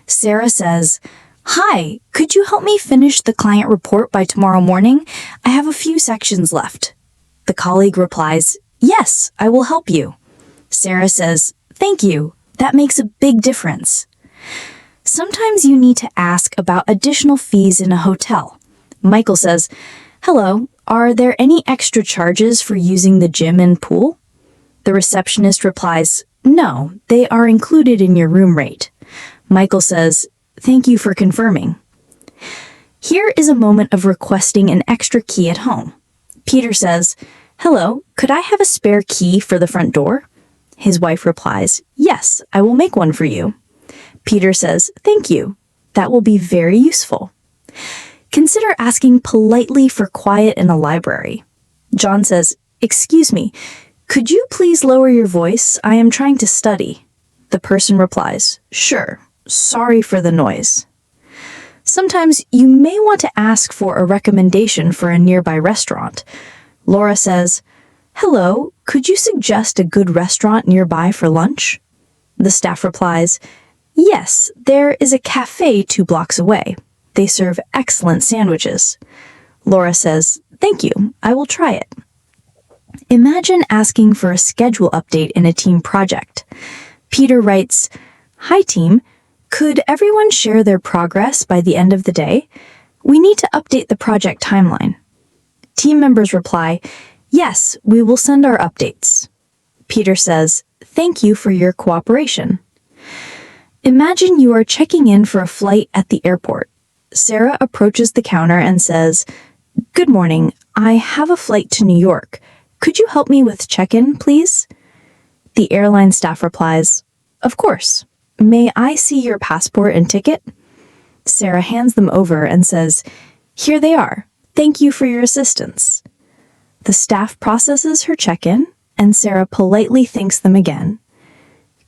Sarah says, hi, could you help me finish the client report by tomorrow morning? I have a few sections left. The colleague replies, yes, I will help you. Sarah says, thank you. That makes a big difference. Sometimes you need to ask about additional fees in a hotel. Michael says, hello, are there any extra charges for using the gym and pool? The receptionist replies, no, they are included in your room rate. Michael says, thank you for confirming. Here is a moment of requesting an extra key at home. Peter says, hello, could I have a spare key for the front door? His wife replies, yes, I will make one for you. Peter says, thank you. That will be very useful. Consider asking politely for quiet in a library. John says, excuse me, could you please lower your voice? I am trying to study. The person replies, sure, sorry for the noise. Sometimes you may want to ask for a recommendation for a nearby restaurant. Laura says, hello, could you suggest a good restaurant nearby for lunch? The staff replies, yes, there is a cafe 2 blocks away. They serve excellent sandwiches. Laura says, thank you, I will try it. Imagine asking for a schedule update in a team project. Peter writes, hi team, could everyone share their progress by the end of the day? We need to update the project timeline. Team members reply, yes, we will send our updates. Peter says, thank you for your cooperation. Imagine you are checking in for a flight at the airport. Sarah approaches the counter and says, good morning, I have a flight to New York. Could you help me with check-in, please? The airline staff replies, of course. May I see your passport and ticket? Sarah hands them over and says, here they are. Thank you for your assistance. The staff processes her check-in, and Sarah politely thanks them again.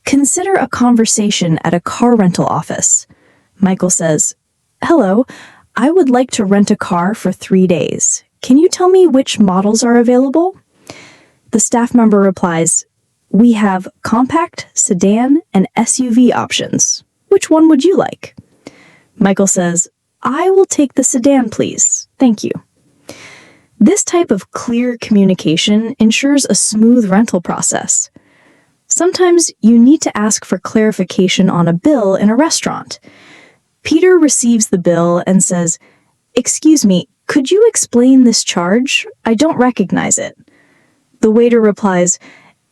Consider a conversation at a car rental office. Michael says, hello, I would like to rent a car for 3 days. Can you tell me which models are available? The staff member replies, we have compact, sedan, and SUV options. Which one would you like? Michael says, I will take the sedan, please. Thank you. This type of clear communication ensures a smooth rental process. Sometimes you need to ask for clarification on a bill in a restaurant. Peter receives the bill and says, excuse me, could you explain this charge? I don't recognize it. The waiter replies,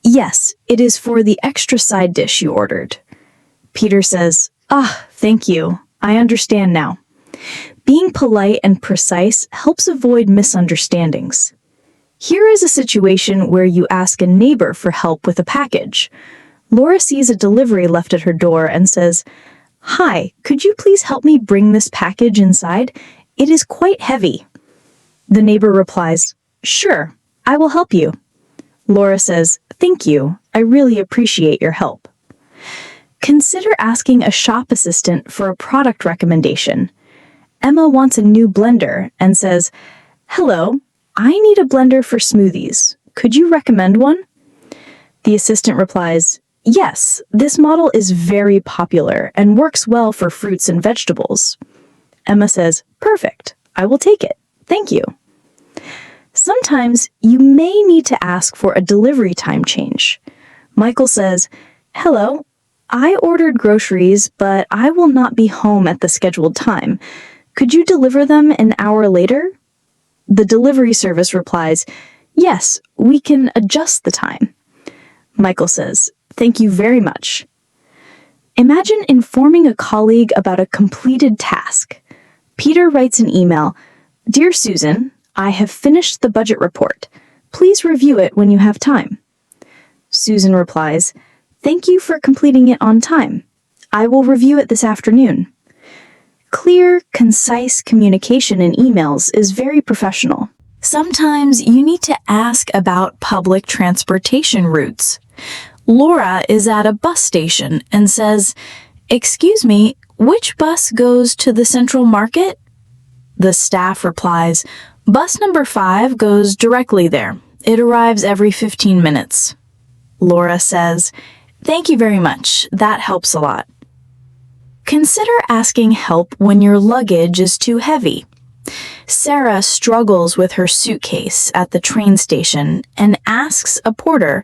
yes, it is for the extra side dish you ordered. Peter says, thank you. I understand now. Being polite and precise helps avoid misunderstandings. Here is a situation where you ask a neighbor for help with a package. Laura sees a delivery left at her door and says, hi, could you please help me bring this package inside? It is quite heavy. The neighbor replies, sure, I will help you. Laura says, thank you. I really appreciate your help. Consider asking a shop assistant for a product recommendation. Emma wants a new blender and says, hello, I need a blender for smoothies. Could you recommend one? The assistant replies, yes, this model is very popular and works well for fruits and vegetables. Emma says, perfect. I will take it. Thank you. Sometimes you may need to ask for a delivery time change. Michael says, hello, I ordered groceries, but I will not be home at the scheduled time. Could you deliver them an hour later? The delivery service replies, yes, we can adjust the time. Michael says, thank you very much. Imagine informing a colleague about a completed task. Peter writes an email, Dear Susan, I have finished the budget report. Please review it when you have time. Susan replies, thank you for completing it on time. I will review it this afternoon. Clear, concise communication in emails is very professional. Sometimes you need to ask about public transportation routes. Laura is at a bus station and says, excuse me, which bus goes to the Central Market? The staff replies, bus number 5 goes directly there. It arrives every 15 minutes. Laura says, thank you very much. That helps a lot. Consider asking help when your luggage is too heavy. Sarah struggles with her suitcase at the train station and asks a porter,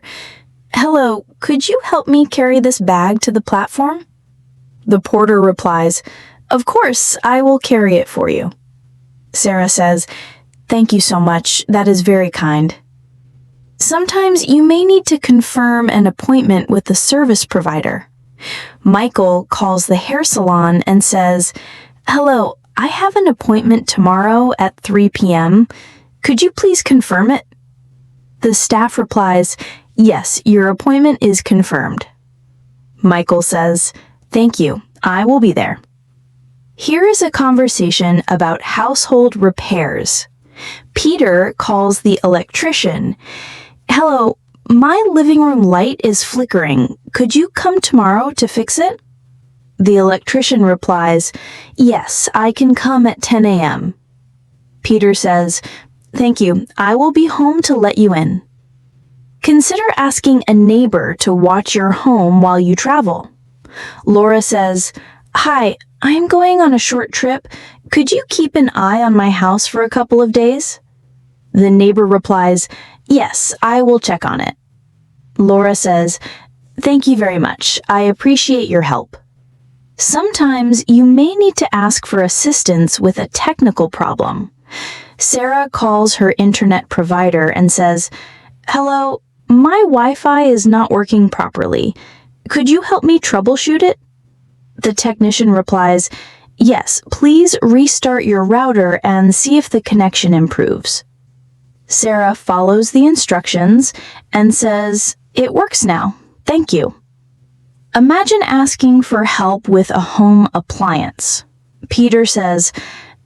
hello, could you help me carry this bag to the platform? The porter replies, of course, I will carry it for you. Sarah says, thank you so much. That is very kind. Sometimes you may need to confirm an appointment with the service provider. Michael calls the hair salon and says, hello, I have an appointment tomorrow at 3 p.m. Could you please confirm it? The staff replies, yes, your appointment is confirmed. Michael says, thank you. I will be there. Here is a conversation about household repairs. Peter calls the electrician. Hello, my living room light is flickering. Could you come tomorrow to fix it? The electrician replies, yes, I can come at 10 a.m. Peter says, thank you. I will be home to let you in. Consider asking a neighbor to watch your home while you travel. Laura says, hi, I'm going on a short trip. Could you keep an eye on my house for a couple of days? The neighbor replies, yes, I will check on it. Laura says, thank you very much. I appreciate your help. Sometimes you may need to ask for assistance with a technical problem. Sarah calls her internet provider and says, hello, my Wi-Fi is not working properly. Could you help me troubleshoot it? The technician replies, yes, please restart your router and see if the connection improves. Sarah follows the instructions and says, it works now. Thank you. Imagine asking for help with a home appliance. Peter says,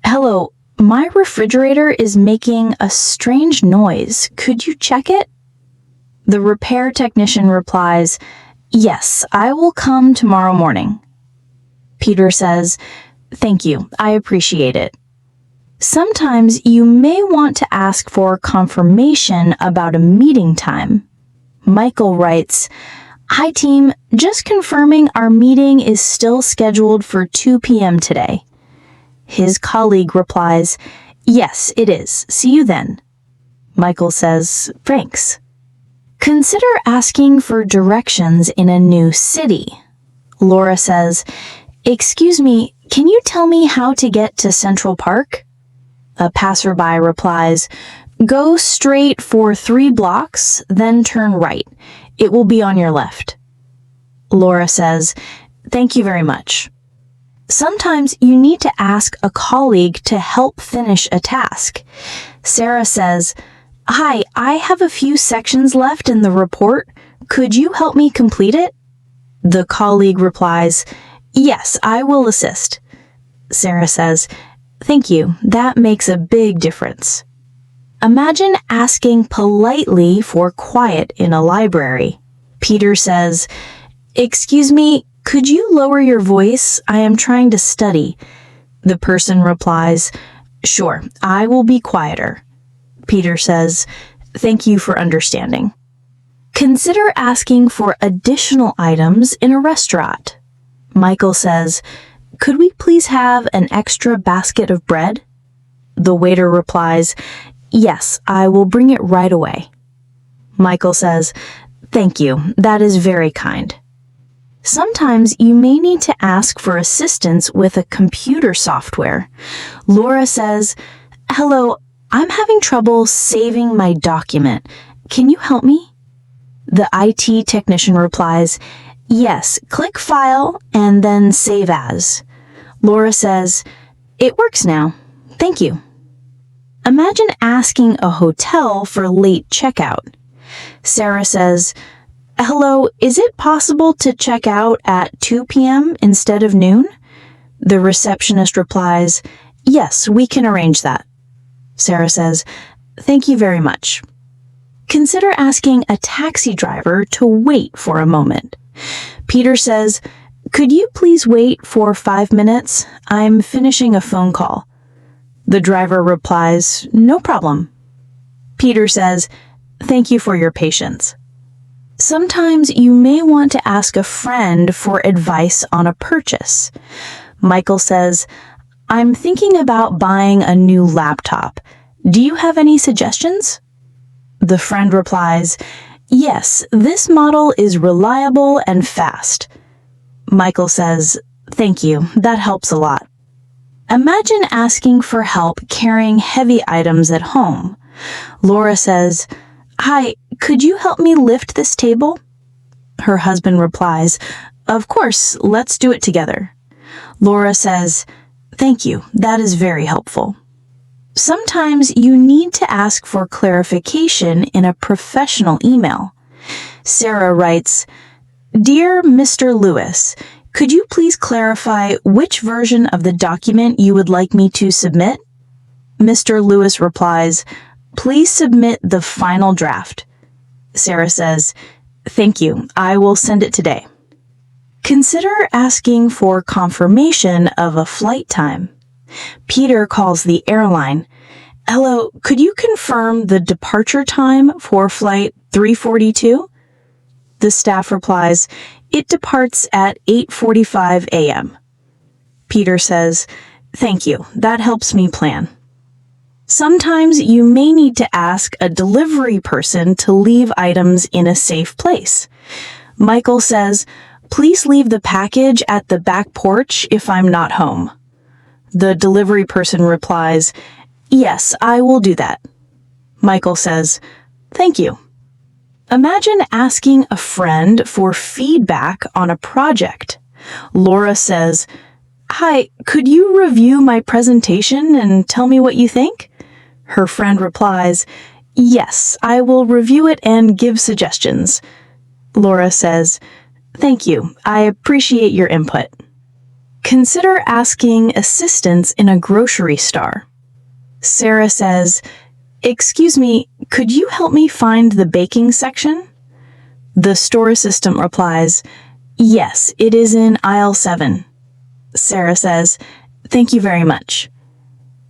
hello, my refrigerator is making a strange noise. Could you check it? The repair technician replies, yes, I will come tomorrow morning. Peter says, thank you. I appreciate it. Sometimes you may want to ask for confirmation about a meeting time. Michael writes, "Hi team, just confirming our meeting is still scheduled for 2 p.m. today." His colleague replies, "Yes, it is. See you then." Michael says, "Thanks." Consider asking for directions in a new city. Laura says, "Excuse me, can you tell me how to get to Central Park?" A passerby replies, "Go straight for 3 blocks, then turn right. It will be on your left." Laura says, "Thank you very much." Sometimes you need to ask a colleague to help finish a task. Sarah says, "Hi, I have a few sections left in the report. Could you help me complete it?" The colleague replies, "Yes, I will assist." Sarah says, "Thank you. That makes a big difference." Imagine asking politely for quiet in a library. Peter says, "Excuse me, could you lower your voice? I am trying to study." The person replies, "Sure, I will be quieter." Peter says, "Thank you for understanding." Consider asking for additional items in a restaurant. Michael says, "Could we please have an extra basket of bread?" The waiter replies, "Yes, I will bring it right away." Michael says, "Thank you, that is very kind." Sometimes you may need to ask for assistance with a computer software. Laura says, "Hello, I'm having trouble saving my document. Can you help me?" The IT technician replies, "Yes, click File and then Save As." Laura says, "It works now. Thank you." Imagine asking a hotel for late checkout. Sarah says, "Hello, is it possible to check out at 2 p.m. instead of noon?" The receptionist replies, "Yes, we can arrange that." Sarah says, "Thank you very much." Consider asking a taxi driver to wait for a moment. Peter says, "Could you please wait for 5 minutes? I'm finishing a phone call." The driver replies, "No problem." Peter says, "Thank you for your patience." Sometimes you may want to ask a friend for advice on a purchase. Michael says, "I'm thinking about buying a new laptop. Do you have any suggestions?" The friend replies, "Yes, this model is reliable and fast." Michael says, "Thank you, that helps a lot." Imagine asking for help carrying heavy items at home. Laura says, "Hi, could you help me lift this table?" Her husband replies, "Of course, let's do it together." Laura says, "Thank you, that is very helpful." Sometimes you need to ask for clarification in a professional email. Sarah writes, "Dear Mr. Lewis, could you please clarify which version of the document you would like me to submit?" Mr. Lewis replies, "Please submit the final draft." Sarah says, "Thank you, I will send it today." Consider asking for confirmation of a flight time. Peter calls the airline. "Hello, could you confirm the departure time for flight 342? The staff replies, "It departs at 8:45 a.m. Peter says, "Thank you, that helps me plan." Sometimes you may need to ask a delivery person to leave items in a safe place. Michael says, "Please leave the package at the back porch if I'm not home." The delivery person replies, "Yes, I will do that." Michael says, "Thank you." Imagine asking a friend for feedback on a project. Laura says, "Hi, could you review my presentation and tell me what you think?" Her friend replies, "Yes, I will review it and give suggestions." Laura says, "Thank you, I appreciate your input." Consider asking assistance in a grocery store. Sarah says, "Excuse me, could you help me find the baking section?" The store assistant replies, "Yes, it is in aisle 7. Sarah says, "Thank you very much."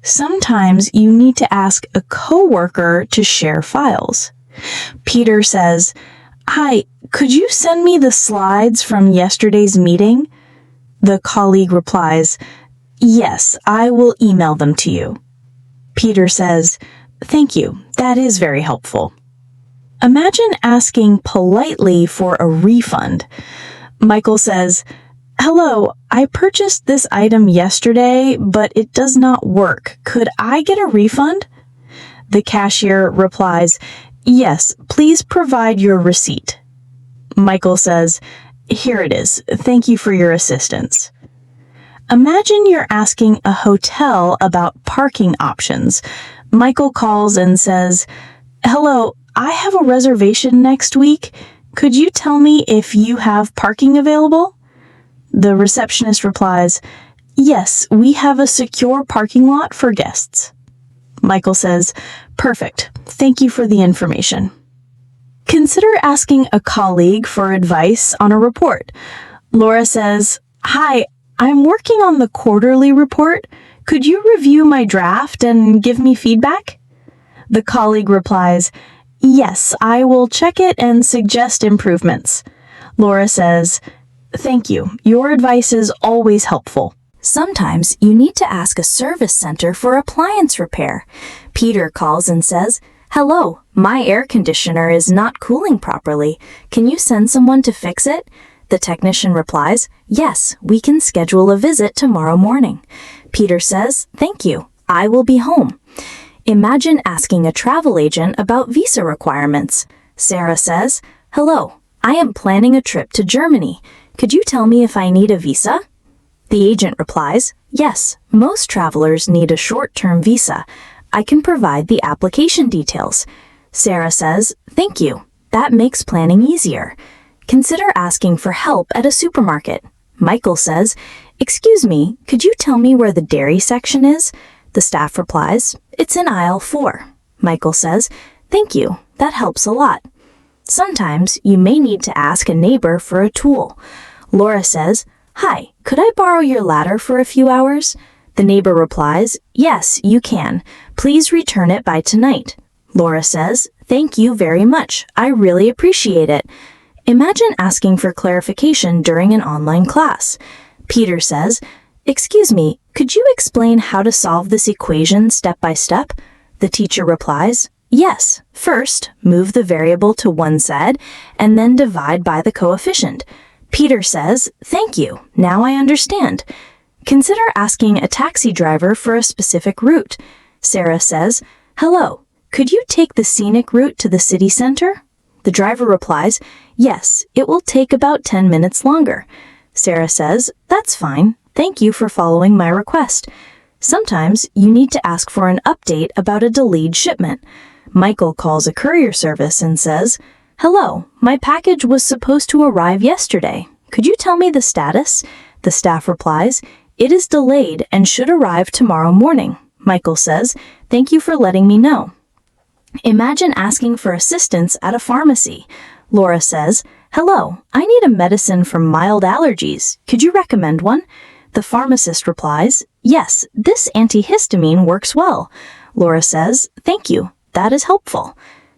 Sometimes you need to ask a coworker to share files. Peter says, "Hi, could you send me the slides from yesterday's meeting?" The colleague replies, "Yes, I will email them to you." Peter says, "Thank you, that is very helpful." Imagine asking politely for a refund. Michael says, "Hello, I purchased this item yesterday, but it does not work. Could I get a refund?" The cashier replies, "Yes, please provide your receipt." Michael says, "Here it is. Thank you for your assistance." Imagine you're asking a hotel about parking options. Michael calls and says, "Hello, I have a reservation next week. Could you tell me if you have parking available?" The receptionist replies, "Yes, we have a secure parking lot for guests." Michael says, "Perfect. Thank you for the information." Consider asking a colleague for advice on a report. Laura says, "Hi, I'm working on the quarterly report. Could you review my draft and give me feedback?" The colleague replies, "Yes, I will check it and suggest improvements." Laura says, "Thank you. Your advice is always helpful." Sometimes you need to ask a service center for appliance repair. Peter calls and says, "Hello, my air conditioner is not cooling properly. Can you send someone to fix it?" The technician replies, "Yes, we can schedule a visit tomorrow morning." Peter says, "Thank you. I will be home." Imagine asking a travel agent about visa requirements. Sarah says, "Hello, I am planning a trip to Germany. Could you tell me if I need a visa?" The agent replies, "Yes, most travelers need a short-term visa. I can provide the application details." Sarah says, "Thank you. That makes planning easier." Consider asking for help at a supermarket. Michael says, "Excuse me, could you tell me where the dairy section is?" The staff replies, "It's in aisle 4. Michael says, "Thank you. That helps a lot." Sometimes you may need to ask a neighbor for a tool. Laura says, "Hi, could I borrow your ladder for a few hours?" The neighbor replies, "Yes, you can. Please return it by tonight." Laura says, "Thank you very much. I really appreciate it." Imagine asking for clarification during an online class. Peter says, "Excuse me, could you explain how to solve this equation step by step?" The teacher replies, "Yes. First, move the variable to one side and then divide by the coefficient." Peter says, "Thank you. Now I understand." Consider asking a taxi driver for a specific route. Sarah says, "Hello, could you take the scenic route to the city center?" The driver replies, "Yes, it will take about 10 minutes longer." Sarah says, "That's fine. Thank you for following my request." Sometimes you need to ask for an update about a delayed shipment. Michael calls a courier service and says, "Hello, my package was supposed to arrive yesterday. Could you tell me the status?" The staff replies, "It is delayed and should arrive tomorrow morning." Michael says, "Thank you for letting me know." Imagine asking for assistance at a pharmacy. Laura says, "Hello, I need a medicine for mild allergies. Could you recommend one?" The pharmacist replies, "Yes, this antihistamine works well." Laura says, "Thank you. That is helpful."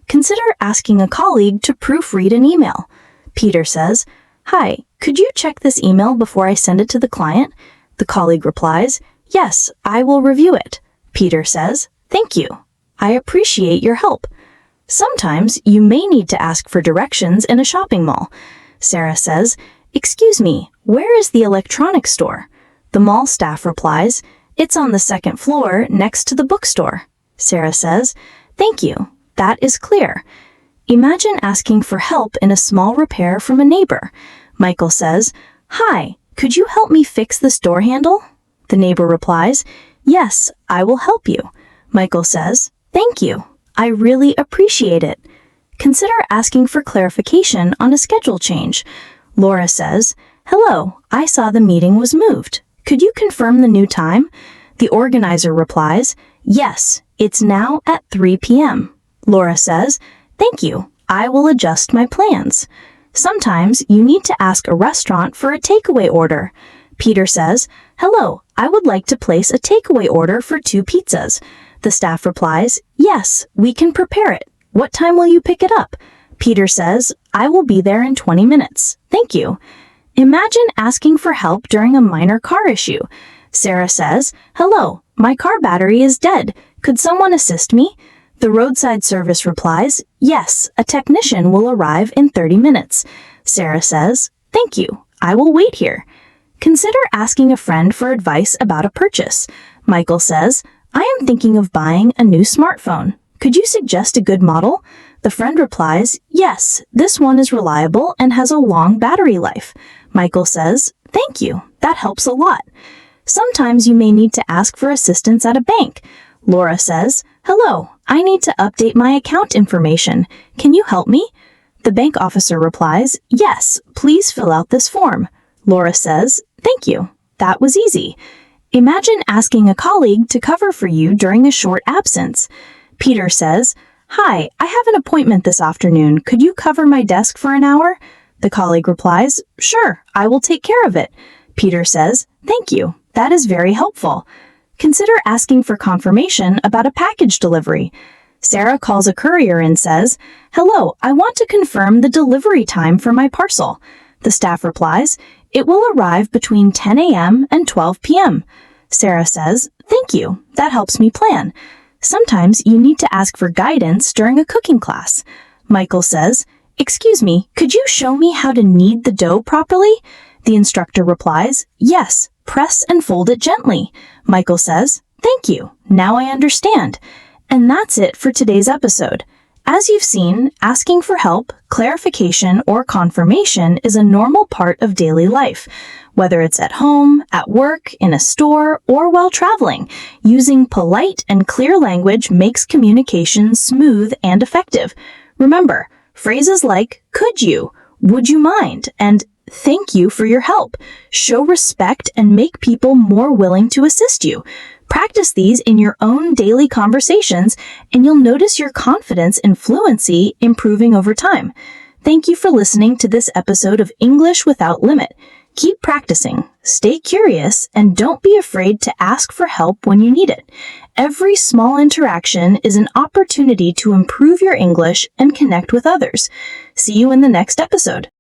Consider asking a colleague to proofread an email. Peter says, "Hi, could you check this email before I send it to the client?" The colleague replies, "Yes, I will review it." Peter says, "Thank you. I appreciate your help." Sometimes you may need to ask for directions in a shopping mall. Sarah says, "Excuse me, where is the electronics store?" The mall staff replies, "It's on the second floor next to the bookstore." Sarah says, "Thank you. That is clear." Imagine asking for help in a small repair from a neighbor. Michael says, "Hi, could you help me fix this door handle?" The neighbor replies, "Yes, I will help you." Michael says, "Thank you. I really appreciate it." Consider asking for clarification on a schedule change. Laura says, "Hello, I saw the meeting was moved. Could you confirm the new time?" The organizer replies, "Yes, it's now at 3 p.m. Laura says, "Thank you. I will adjust my plans." Sometimes you need to ask a restaurant for a takeaway order. Peter says, "Hello, I would like to place a takeaway order for 2 pizzas." The staff replies, "Yes, we can prepare it. What time will you pick it up?" Peter says, "I will be there in 20 minutes. Thank you." Imagine asking for help during a minor car issue. Sarah says, "Hello, my car battery is dead. Could someone assist me?" The roadside service replies, "Yes, a technician will arrive in 30 minutes. Sarah says, "Thank you. I will wait here." Consider asking a friend for advice about a purchase. Michael says, "I am thinking of buying a new smartphone. Could you suggest a good model?" The friend replies, "Yes, this one is reliable and has a long battery life." Michael says, "Thank you. That helps a lot." Sometimes you may need to ask for assistance at a bank. Laura says, "Hello, I need to update my account information. Can you help me?" The bank officer replies, "Yes, please fill out this form." Laura says, "Thank you. That was easy." Imagine asking a colleague to cover for you during a short absence. Peter says, "Hi, I have an appointment this afternoon. Could you cover my desk for an hour?" The colleague replies, "Sure, I will take care of it." Peter says, "Thank you. That is very helpful." Consider asking for confirmation about a package delivery. Sarah calls a courier and says, "Hello, I want to confirm the delivery time for my parcel." The staff replies, "It will arrive between 10 a.m. and 12 p.m. Sarah says, "Thank you. That helps me plan." Sometimes you need to ask for guidance during a cooking class. Michael says, "Excuse me, could you show me how to knead the dough properly?" The instructor replies, "Yes, press and fold it gently." Michael says, "Thank you. Now I understand." And that's it for today's episode. As you've seen, asking for help, clarification, or confirmation is a normal part of daily life. Whether it's at home, at work, in a store, or while traveling, using polite and clear language makes communication smooth and effective. Remember, phrases like, "Could you?" "Would you mind?" and "Thank you for your help" show respect and make people more willing to assist you. Practice these in your own daily conversations, and you'll notice your confidence and fluency improving over time. Thank you for listening to this episode of English Without Limit. Keep practicing, stay curious, and don't be afraid to ask for help when you need it. Every small interaction is an opportunity to improve your English and connect with others. See you in the next episode.